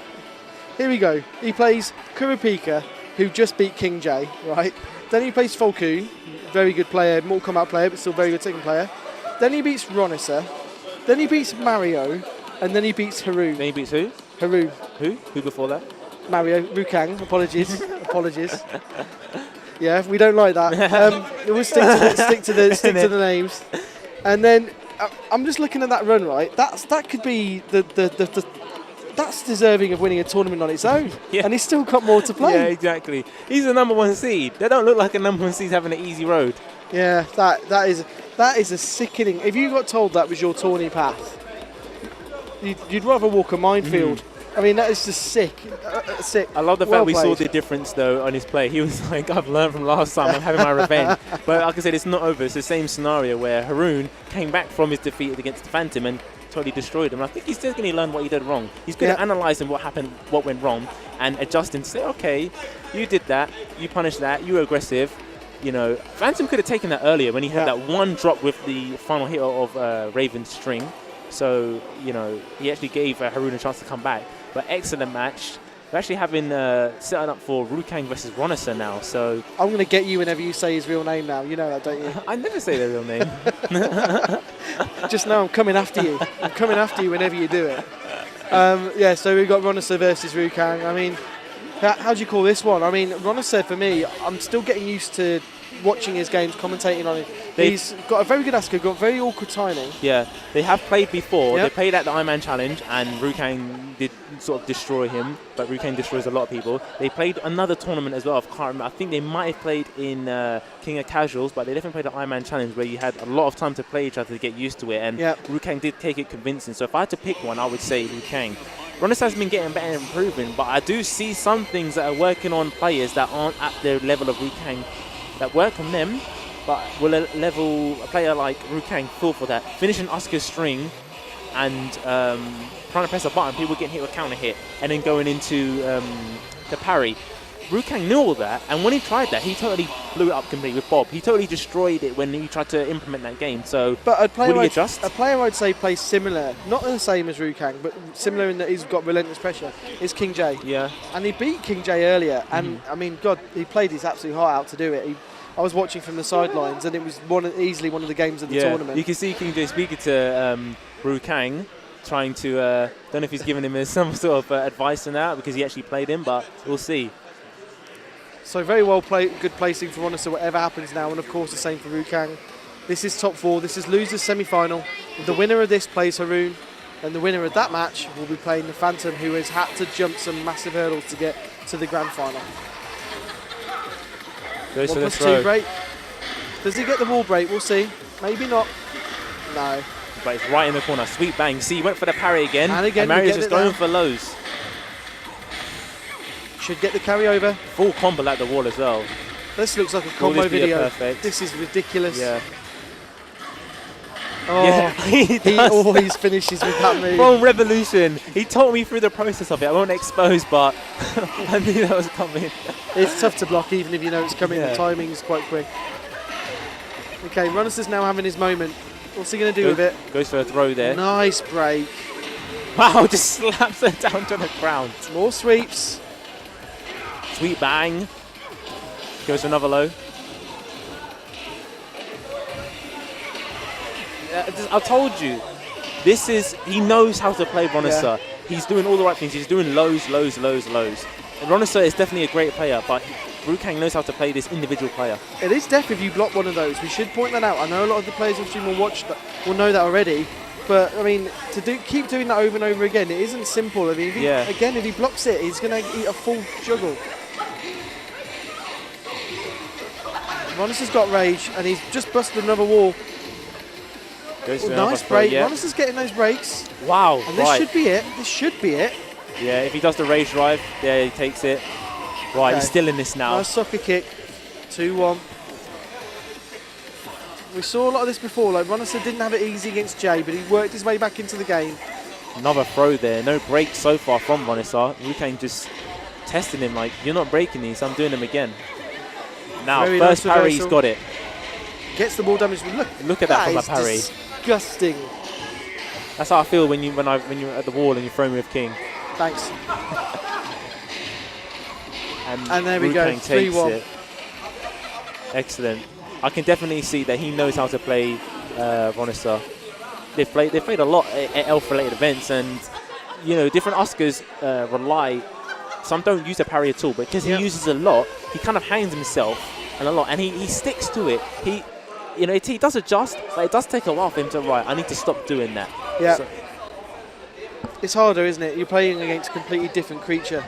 Speaker 2: Here we go. He plays Kurapika, who just beat King J, right? Then he plays Falcoon, very good player, Mortal Kombat player, but still very good Tekken player. Then he beats Ronaser. Then he beats Mario, and then he beats Haroon.
Speaker 1: Then he beats who?
Speaker 2: Haroon.
Speaker 1: Who? Who before that?
Speaker 2: Mario, Rukang. Apologies. Yeah, we don't like that. We'll stick to the names. And then I'm just looking at that run, right? That could be that's deserving of winning a tournament on its own. And he's still got more to play.
Speaker 1: Yeah, exactly. He's the #1 seed. They don't look like a #1 seed having an easy road.
Speaker 2: Yeah, that is a sickening. If you got told that was your tourney path, you'd rather walk a minefield. I mean, that is just sick.
Speaker 1: I love the fact we saw the difference, though, on his play. He was like, I've learned from last time. I'm having my revenge. But like I said, it's not over. It's the same scenario where Haroon came back from his defeat against Phantom and totally destroyed him. I think he's still going to learn what he did wrong. He's going to analyse what happened, what went wrong, and adjust and say, okay, you did that. You punished that. You were aggressive. You know, Phantom could have taken that earlier when he had that one drop with the final hit of Raven's string. So, you know, he actually gave Haroon a chance to come back. But excellent match. We're actually having setting up for Rukang versus Ronaser now. So
Speaker 2: I'm going to get you whenever you say his real name now. You know that, don't you?
Speaker 1: I never say their real name.
Speaker 2: Just know I'm coming after you. I'm coming after you whenever you do it. So we've got Ronaser versus Rukang. I mean, how do you call this one? I mean, Ronaser, for me, I'm still getting used to watching his games, commentating on it. He's got a very good Asuka, got very awkward timing.
Speaker 1: Yeah, they have played before.
Speaker 2: Yep.
Speaker 1: They played at the Ironman Challenge, and Rukang did sort of destroy him, but Rukang destroys a lot of people. They played another tournament as well. I can't remember. I think they might have played in King of Casuals, but they definitely played the Ironman Challenge where you had a lot of time to play each other to get used to it, and Rukang did take it convincing. So if I had to pick one, I would say Rukang. Ronus has been getting better and improving, but I do see some things that are working on players that aren't at the level of Rukang that work on them. But will a player like Rukang fall for that? Finishing Asuka's string and trying to press a button, people getting hit with a counter hit, and then going into the parry. Rukang knew all that, and when he tried that, he totally blew it up completely with Bob. He totally destroyed it when he tried to implement that game. So,
Speaker 2: but
Speaker 1: will he adjust?
Speaker 2: A player I'd say plays similar, not the same as Rukang, but similar in that he's got relentless pressure, is King J.
Speaker 1: Yeah.
Speaker 2: And he beat King J earlier, and I mean, God, he played his absolute heart out to do it. I was watching from the sidelines, and it was easily one of the games of the tournament.
Speaker 1: You can see King J speaking to Rukang, trying to, don't know if he's giving him some sort of advice on that, because he actually played him, but we'll see.
Speaker 2: So very well played, good placing for Ronus, so whatever happens now, and of course the same for Rukang. This is top 4, this is losers semi-final. The winner of this plays Haroon, and the winner of that match will be playing the Phantom, who has had to jump some massive hurdles to get to the grand final.
Speaker 1: Goes
Speaker 2: 1+2 break. Does he get the wall break? We'll see. Maybe not. No.
Speaker 1: But it's right in the corner. Sweet bang. See, he went for the parry again.
Speaker 2: And again,
Speaker 1: Mario's just going for lows.
Speaker 2: Should get the carryover.
Speaker 1: Full combo at the wall as well.
Speaker 2: This looks like a combo video.
Speaker 1: Perfect.
Speaker 2: This is ridiculous.
Speaker 1: Yeah.
Speaker 2: Oh,
Speaker 1: yeah,
Speaker 2: he always finishes with that move.
Speaker 1: From Revolution. He told me through the process of it. I won't expose, but I knew that was coming.
Speaker 2: It's tough to block even if you know it's coming.
Speaker 1: Yeah.
Speaker 2: The timing is quite quick. Okay, Ronus is now having his moment. What's he going to do with it?
Speaker 1: Goes for a throw there.
Speaker 2: Nice break.
Speaker 1: Wow, just slaps her down to the ground.
Speaker 2: More sweeps.
Speaker 1: Sweet bang. Goes for another low. I told you, he knows how to play Ronisa. Yeah. He's doing all the right things. He's doing lows, lows, lows, lows. And Ronisa is definitely a great player, but Rukang knows how to play this individual player.
Speaker 2: It is deaf if you block one of those. We should point that out. I know a lot of the players on stream will know that already. But, I mean, keep doing that over and over again, it isn't simple. I mean, if he blocks it, he's going to eat a full juggle. Ronus has got rage, and he's just busted another wall. Nice break. Yeah. Ronus is getting those breaks.
Speaker 1: Wow.
Speaker 2: And this should be it. This should be it.
Speaker 1: Yeah, if he does the rage drive, yeah, he takes it. Right, he's still in this now.
Speaker 2: Nice soccer kick. 2-1. We saw a lot of this before. Like, Ronus didn't have it easy against Jay, but he worked his way back into the game.
Speaker 1: Another throw there. No break so far from Ronisa. Rukang just testing him like, you're not breaking these, I'm doing them again. Now, very first nice parry, he's got it.
Speaker 2: Gets the ball damage.
Speaker 1: Look at that from a parry.
Speaker 2: Disgusting.
Speaker 1: That's how I feel when you're at the wall and you throw me with King.
Speaker 2: Thanks.
Speaker 1: and
Speaker 2: there we go. 3-1.
Speaker 1: Excellent. I can definitely see that he knows how to play Ronisa. They've played a lot at elf-related events, and different Oscars rely. Some don't use a parry at all, but because he uses a lot, he kind of hangs himself and a lot, and he sticks to it. He does adjust, but it does take a while for him to I need to stop doing that.
Speaker 2: Yeah. So. It's harder, isn't it? You're playing against a completely different creature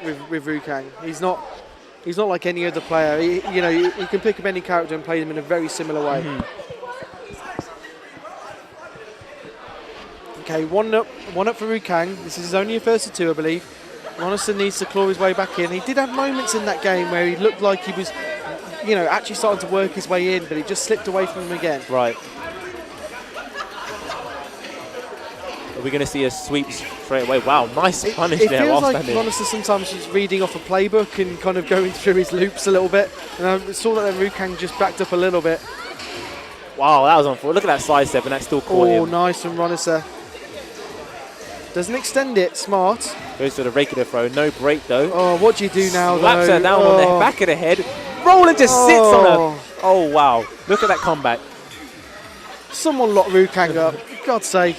Speaker 2: with Rukang. He's not like any other player. You can pick up any character and play them in a very similar way. Mm-hmm. Okay, one up for Rukang. This is only a first of 2, I believe. Ronison needs to claw his way back in. He did have moments in that game where he looked like he was, actually starting to work his way in, but he just slipped away from him again.
Speaker 1: Right. Are we going to see a sweep straight away? Wow, nice punish there.
Speaker 2: It feels like Ronison sometimes is reading off a playbook and kind of going through his loops a little bit. And I saw that Rukang just backed up a little bit.
Speaker 1: Wow, that was on full. Look at that side step, and that still caught him.
Speaker 2: Oh, nice from Ronison. Doesn't extend it, smart.
Speaker 1: Goes to the regular throw, no break though.
Speaker 2: Oh, what do you do now?
Speaker 1: Slaps her down on the back of the head. Roland just sits on her. Oh wow, look at that comeback.
Speaker 2: Someone lock Rukang up, for God's sake.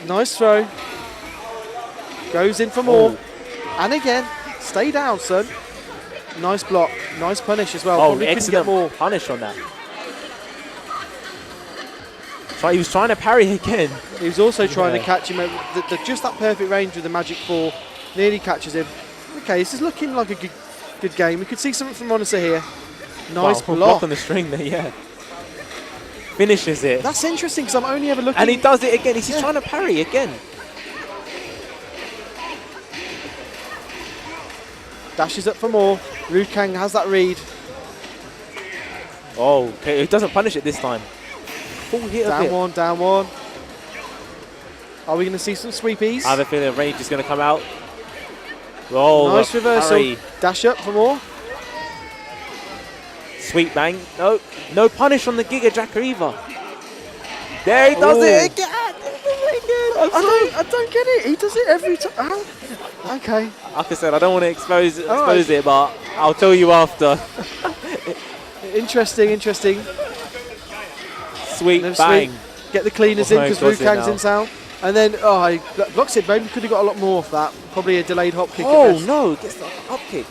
Speaker 2: Nice throw. Goes in for more. And again, stay down, son. Nice block. Nice punish as well.
Speaker 1: Oh,
Speaker 2: Probably couldn't get
Speaker 1: excellent
Speaker 2: more.
Speaker 1: punish on that. So he was trying to parry again.
Speaker 2: He was also trying to
Speaker 1: Yeah.
Speaker 2: catch him at just that perfect range with the Magic 4. Nearly catches him. Okay, this is looking like a good game. We could see something from Ronisa here. Nice
Speaker 1: Wow,
Speaker 2: block.
Speaker 1: on the string there, yeah. Finishes it.
Speaker 2: That's interesting because I'm only ever looking.
Speaker 1: And he does it again. He's
Speaker 2: Yeah.
Speaker 1: trying to parry again.
Speaker 2: Dashes up for more. Rukang has that read.
Speaker 1: Oh, okay. He doesn't punish it this time. Full hit of
Speaker 2: Down
Speaker 1: it.
Speaker 2: one, down one. Are we going to see some sweepies?
Speaker 1: I have a feeling Rage is going to come out. Oh,
Speaker 2: Nice reversal.
Speaker 1: parry.
Speaker 2: Dash up for more.
Speaker 1: Sweet bang. No, no punish on the Giga Jacker either. There he does
Speaker 2: Ooh.
Speaker 1: it again.
Speaker 2: I don't get it. He does it every time. Okay.
Speaker 1: Like I said, I don't want to expose
Speaker 2: right.
Speaker 1: it, but I'll tell you after.
Speaker 2: Interesting.
Speaker 1: Sweet
Speaker 2: And then
Speaker 1: bang.
Speaker 2: sweep. Get the cleaners in
Speaker 1: Oh,
Speaker 2: because
Speaker 1: does it
Speaker 2: Rukang's
Speaker 1: now.
Speaker 2: in sound. And then, he blocks it. Maybe could have got a lot more off that. Probably a delayed hop kick. at
Speaker 1: Oh
Speaker 2: best.
Speaker 1: no, gets the up kick.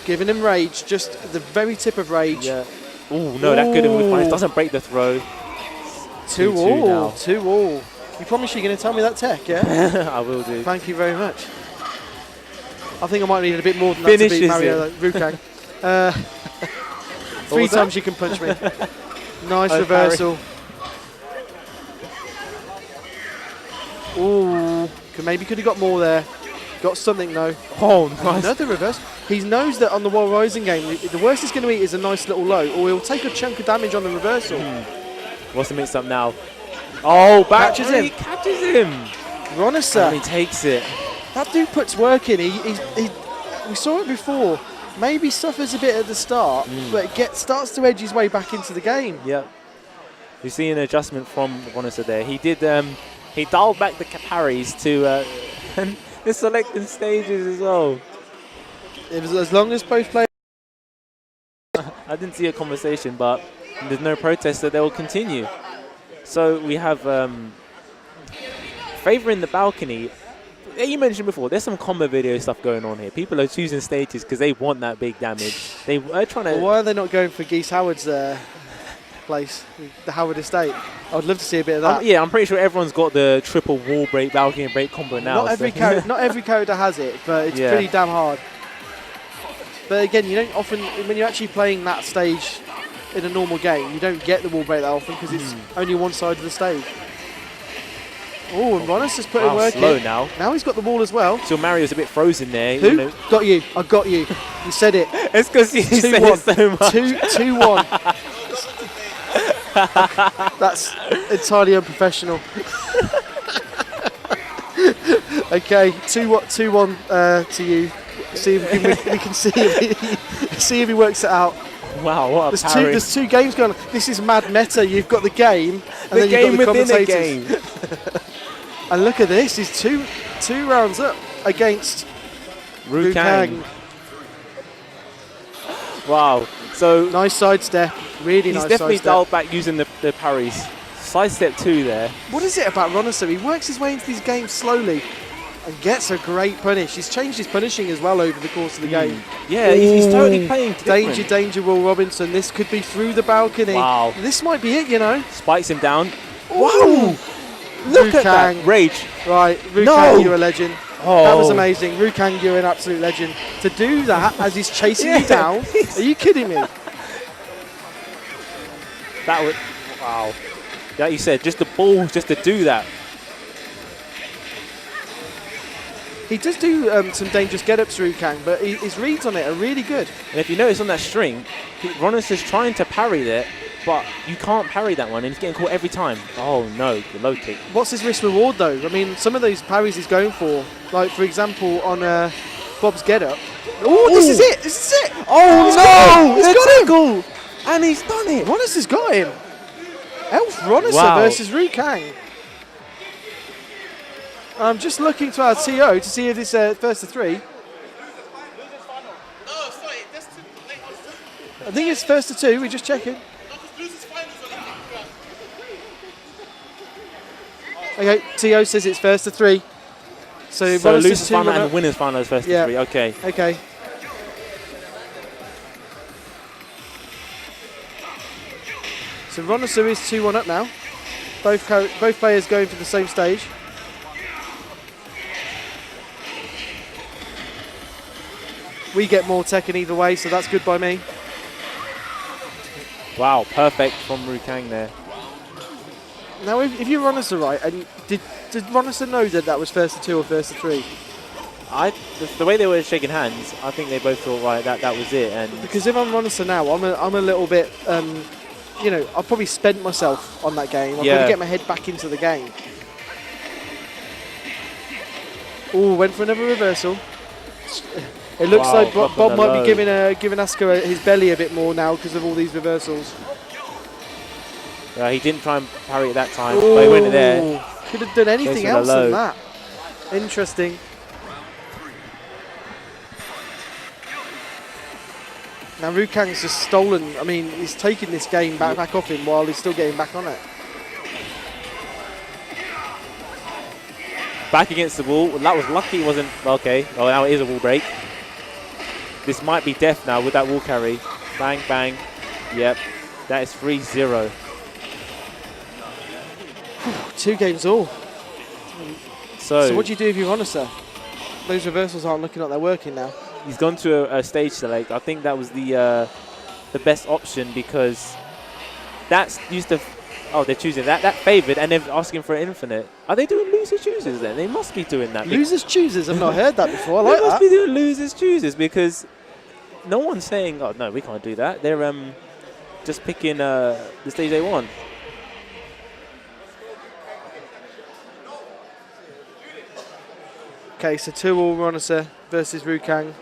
Speaker 2: Giving him rage, just the very tip of rage.
Speaker 1: Yeah. Oh no, that could have been fine.
Speaker 2: Ooh.
Speaker 1: Doesn't break the throw.
Speaker 2: 2-2
Speaker 1: now.
Speaker 2: 2-2. You promise you're going to tell me that tech, yeah?
Speaker 1: I will do.
Speaker 2: Thank you very much. I think I might need a bit more than that to beat
Speaker 1: Finishes
Speaker 2: Mario Rukang. Three
Speaker 1: was that?
Speaker 2: times you can punch me. Nice
Speaker 1: Oh,
Speaker 2: reversal. Ooh, maybe could have got more there. Got something though.
Speaker 1: Oh, nice.
Speaker 2: Another reverse. He knows that on the World Rising game, the worst he's going to eat is a nice little low, or he'll take a chunk of damage on the reversal.
Speaker 1: What's the mix up now? Oh, back
Speaker 2: Catches him.
Speaker 1: He catches him.
Speaker 2: Ronisa.
Speaker 1: And he takes it.
Speaker 2: That dude puts work in. We saw it before. Maybe suffers a bit at the start, but starts to edge his way back into the game.
Speaker 1: Yep. You see an adjustment from Ronisa there. He did. He dialed back the parries to and the selecting stages as well.
Speaker 2: It was as long as both players.
Speaker 1: I didn't see a conversation, but there's no protest that they will continue. So we have favouring the balcony. You mentioned before, there's some combo video stuff going on here. People are choosing stages because they want that big damage. They are trying to.
Speaker 2: Well, why are they not going for Geese Howard's place, the Howard Estate? I'd love to see a bit of that.
Speaker 1: Yeah, I'm pretty sure everyone's got the triple wall break, balcony break combo now.
Speaker 2: Not every character has it, but it's pretty damn hard. But again, you don't often, when you're actually playing that stage in a normal game, you don't get the wall break that often because it's only one side of the stage. Oh, and Ronis has put in work
Speaker 1: slow
Speaker 2: in.
Speaker 1: now.
Speaker 2: Now he's got the wall as well.
Speaker 1: So Mario's a bit frozen there.
Speaker 2: Who?
Speaker 1: You know.
Speaker 2: Got you. I got you. You said it.
Speaker 1: It's because you said it so much.
Speaker 2: 2-1. That's entirely unprofessional. Okay, 2-1 to you. See if we can see if he works it out.
Speaker 1: Wow, what a parry.
Speaker 2: There's two games going on. This is mad meta. You've got the game, and then
Speaker 1: game
Speaker 2: you've got the
Speaker 1: within a
Speaker 2: commentators.
Speaker 1: game.
Speaker 2: And look at this. He's two rounds up against Rukang.
Speaker 1: Wow. So
Speaker 2: Nice sidestep. Really
Speaker 1: he's
Speaker 2: nice
Speaker 1: definitely
Speaker 2: sidestep.
Speaker 1: dialed back using the parries. Sidestep 2 there.
Speaker 2: What is it about Ronisa? He works his way into these games slowly and gets a great punish. He's changed his punishing as well over the course of the game.
Speaker 1: Yeah, he's totally playing different.
Speaker 2: Danger, Will Robinson. This could be through the balcony.
Speaker 1: Wow.
Speaker 2: This might be it, you know.
Speaker 1: Spikes him down.
Speaker 2: Wow.
Speaker 1: Look at that.
Speaker 2: Rukang.
Speaker 1: Rage.
Speaker 2: Right, Rukang,
Speaker 1: No.
Speaker 2: you're a legend.
Speaker 1: Oh.
Speaker 2: That was amazing. Rukang, you're an absolute legend. To do that as he's chasing you down, are you kidding me?
Speaker 1: That was, wow. Like you said, just the balls just to do that.
Speaker 2: He does do some dangerous get-ups, Rukang, but his reads on it are really good.
Speaker 1: And if you notice on that string, Ronis is trying to parry that, but you can't parry that one, and he's getting caught every time. Oh no, the low kick.
Speaker 2: What's his risk reward though? I mean, some of those parries he's going for, like for example on Bob's get-up. Oh, this is it! This is it!
Speaker 1: Oh no!
Speaker 2: He's
Speaker 1: The
Speaker 2: got him!
Speaker 1: tackle! And he's done it!
Speaker 2: Ronis has got him. Elf Ronisa
Speaker 1: Wow.
Speaker 2: versus Rukang. I'm just looking to our TO to see if this first to three. I think it's first to two. We're just checking. Okay, TO says it's first to three. So
Speaker 1: losers final and winners final is first to 3. Okay.
Speaker 2: Okay. So Ronoser is 2-1 up now. Both players going for the same stage. We get more Tekken either way, so that's good by me.
Speaker 1: Wow, perfect from Rukang there.
Speaker 2: Now, if you're Ronoser right, and did Ronoser know that was first to 2 or first to 3?
Speaker 1: The way they were shaking hands, I think they both thought, right, that was it. And
Speaker 2: because if I'm Ronoser now, I'm a little bit, you know, I've probably spent myself on that game. I've got to get my head back into the game. Oh, went for another reversal. It looks like Bob might be giving Asuka his belly a bit more now because of all these reversals.
Speaker 1: Yeah, he didn't try and parry it that time, but he went there.
Speaker 2: Could have done anything else than that. Interesting. Now Rukang's just stolen. I mean, he's taking this game back off him while he's still getting back on it.
Speaker 1: Back against the wall. That was lucky. It wasn't okay. Oh, now it is a wall break. This might be death now with that wall carry. Bang, bang. Yep. That is 3-0.
Speaker 2: 2 games all.
Speaker 1: So
Speaker 2: what do you do if you're Ronoser? Those reversals aren't looking like they're working now.
Speaker 1: He's gone to a stage select. I think that was the best option because that's used to. Oh, they're choosing that favoured and they're asking for an infinite. Are they doing losers chooses then? They must be doing that.
Speaker 2: Losers chooses? I've not heard that before. I like
Speaker 1: they must be doing losers chooses because no one's saying, oh no, we can't do that. They're just picking the stage they want.
Speaker 2: Okay, so 2-all Ronoser versus Rukang.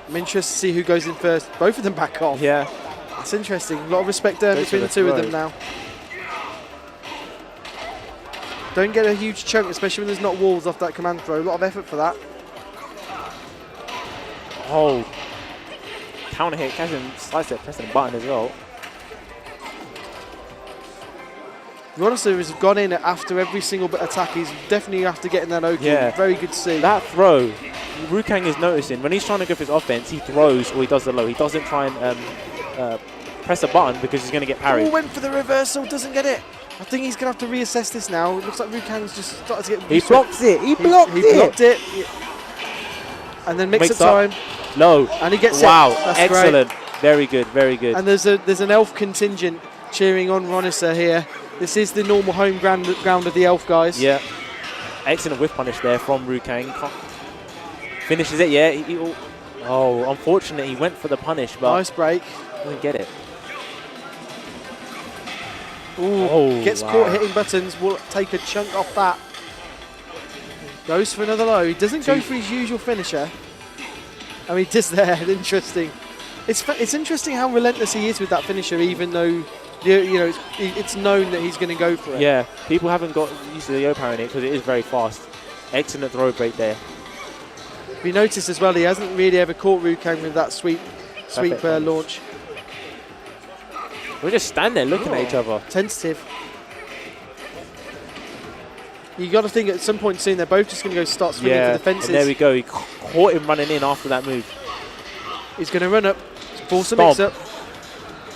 Speaker 2: I'm interested to see who goes in first. Both of them back off.
Speaker 1: Yeah.
Speaker 2: That's interesting. A lot of respect there between the two of them now. Don't get a huge chunk, especially when there's not walls off that command throw. A lot of effort for that.
Speaker 1: Oh. Counter hit, catching slice it, pressing the button as well.
Speaker 2: Ronoser has gone in after every single attack. He's definitely after getting that Oki.
Speaker 1: Yeah.
Speaker 2: Very good to see.
Speaker 1: That throw, Rukang is noticing, when he's trying to go for his offense, he throws or he does the low. He doesn't try and press a button because he's going to get parried.
Speaker 2: Oh, went for the reversal, doesn't get it. I think he's going to have to reassess this now. It looks like Rukang's just started to get...
Speaker 1: He blocks it. He blocked it.
Speaker 2: And then mix-up time.
Speaker 1: Low.
Speaker 2: And he gets
Speaker 1: wow.
Speaker 2: it. That's
Speaker 1: excellent.
Speaker 2: Great.
Speaker 1: Very good. Very good.
Speaker 2: And there's an elf contingent cheering on Ronoser here. This is the normal home ground of the elf guys.
Speaker 1: Yeah. Excellent whiff punish there from Rukang. Finishes it, yeah. Oh, unfortunately, he went for the punish, but
Speaker 2: nice break.
Speaker 1: Didn't get it.
Speaker 2: Ooh, gets caught hitting buttons. Will take a chunk off that. Goes for another low. He doesn't go for his usual finisher. I mean, just there. Interesting. It's interesting how relentless he is with that finisher, even though it's known that he's going to go for it.
Speaker 1: Yeah, people haven't got used to the yo parrying it because it is very fast. Excellent throw break there.
Speaker 2: We noticed as well he hasn't really ever caught Rukang with that sweep launch.
Speaker 1: We just stand there looking at each other.
Speaker 2: Tentative. You got to think at some point soon they're both just going to go start swinging for the fences.
Speaker 1: And there we go. He caught him running in after that move.
Speaker 2: He's going to run up, force a mix-up.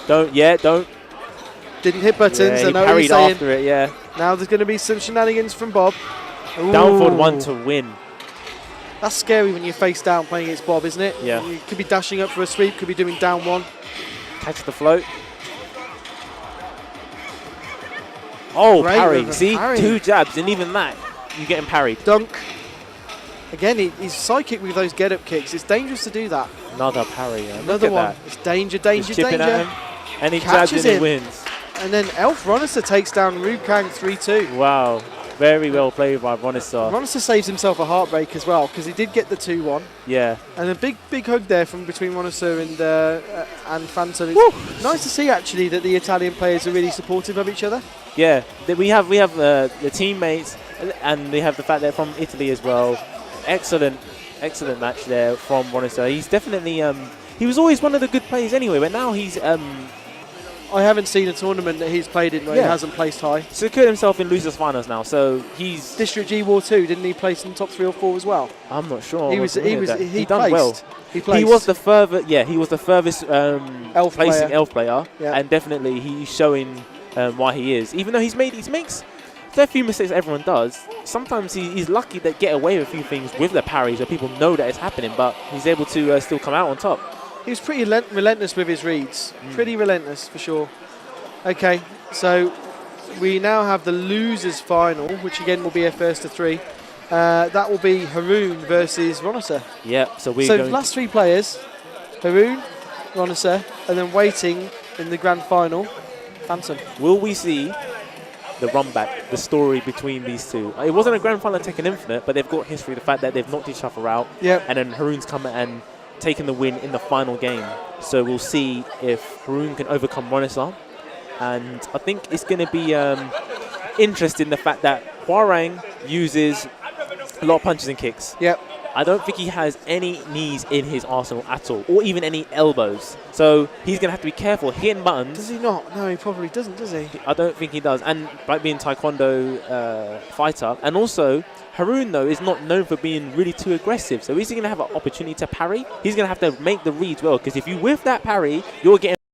Speaker 1: Don't.
Speaker 2: Didn't hit buttons.
Speaker 1: Yeah, he parried after it, yeah.
Speaker 2: Now there's going to be some shenanigans from Bob.
Speaker 1: Down forward 1 to win.
Speaker 2: That's scary when you're face down playing against Bob, isn't it?
Speaker 1: Yeah.
Speaker 2: You could be dashing up for a sweep, could be doing down 1.
Speaker 1: Catch the float. Oh,
Speaker 2: Great
Speaker 1: parry. See?
Speaker 2: parry.
Speaker 1: 2 jabs, and even that, you're getting parried.
Speaker 2: Dunk. Again, he's psychic with those get-up kicks. It's dangerous to do that.
Speaker 1: Another parry.
Speaker 2: Another one. That. It's danger.
Speaker 1: Just chipping at him, and he jabs and he wins.
Speaker 2: And then Elf Ronoser takes down Rukang 3-2.
Speaker 1: Wow. Very well played by Ronoser.
Speaker 2: Ronoser saves himself a heartbreak as well because he did get the 2-1.
Speaker 1: Yeah.
Speaker 2: And a big hug there from between Ronoser and Phantom. It's nice to see actually that the Italian players are really supportive of each other.
Speaker 1: Yeah, we have the teammates, and we have the fact they're from Italy as well. Excellent match there from Ronoser. He's definitely he was always one of the good players anyway, but now he's
Speaker 2: I haven't seen a tournament that he's played in where he hasn't placed high.
Speaker 1: secured himself in losers finals now, so he's
Speaker 2: District G War 2, didn't he place in the top 3 or 4 as well?
Speaker 1: I'm not sure.
Speaker 2: He
Speaker 1: done well.
Speaker 2: He placed.
Speaker 1: He was the furthest
Speaker 2: Elf
Speaker 1: placing
Speaker 2: player.
Speaker 1: elf player,
Speaker 2: Yeah.
Speaker 1: and definitely he's showing why he is. Even though he makes a few mistakes that everyone does, sometimes he's lucky to get away with a few things with the parries where people know that it's happening, but he's able to still come out on top.
Speaker 2: He was pretty relentless with his reads. Pretty relentless for sure. Okay, so we now have the losers final, which again will be a first to 3. That will be Haroon versus Ronaser.
Speaker 1: Yeah, so we're
Speaker 2: So
Speaker 1: going
Speaker 2: last 3 players, Haroon, Ronaser, and then waiting in the grand final, Phantom.
Speaker 1: will we see the run back, the story between these two? It wasn't a grand final of Tekken Infinite, but they've got history, the fact that they've knocked each other out,
Speaker 2: Yep.
Speaker 1: and then Haroon's come and taken the win in the final game. So we'll see if Haroon can overcome Ronaser. And I think it's going to be interesting, the fact that Hwarang uses a lot of punches and kicks.
Speaker 2: Yep.
Speaker 1: I don't think he has any knees in his arsenal at all, or even any elbows. So he's going to have to be careful hitting buttons.
Speaker 2: Does he not? No, he probably doesn't, does he?
Speaker 1: I don't think he does. And by being Taekwondo fighter, and also Haroon though is not known for being really too aggressive. So is he going to have an opportunity to parry? He's going to have to make the reads well, because if you whiff that parry, you're getting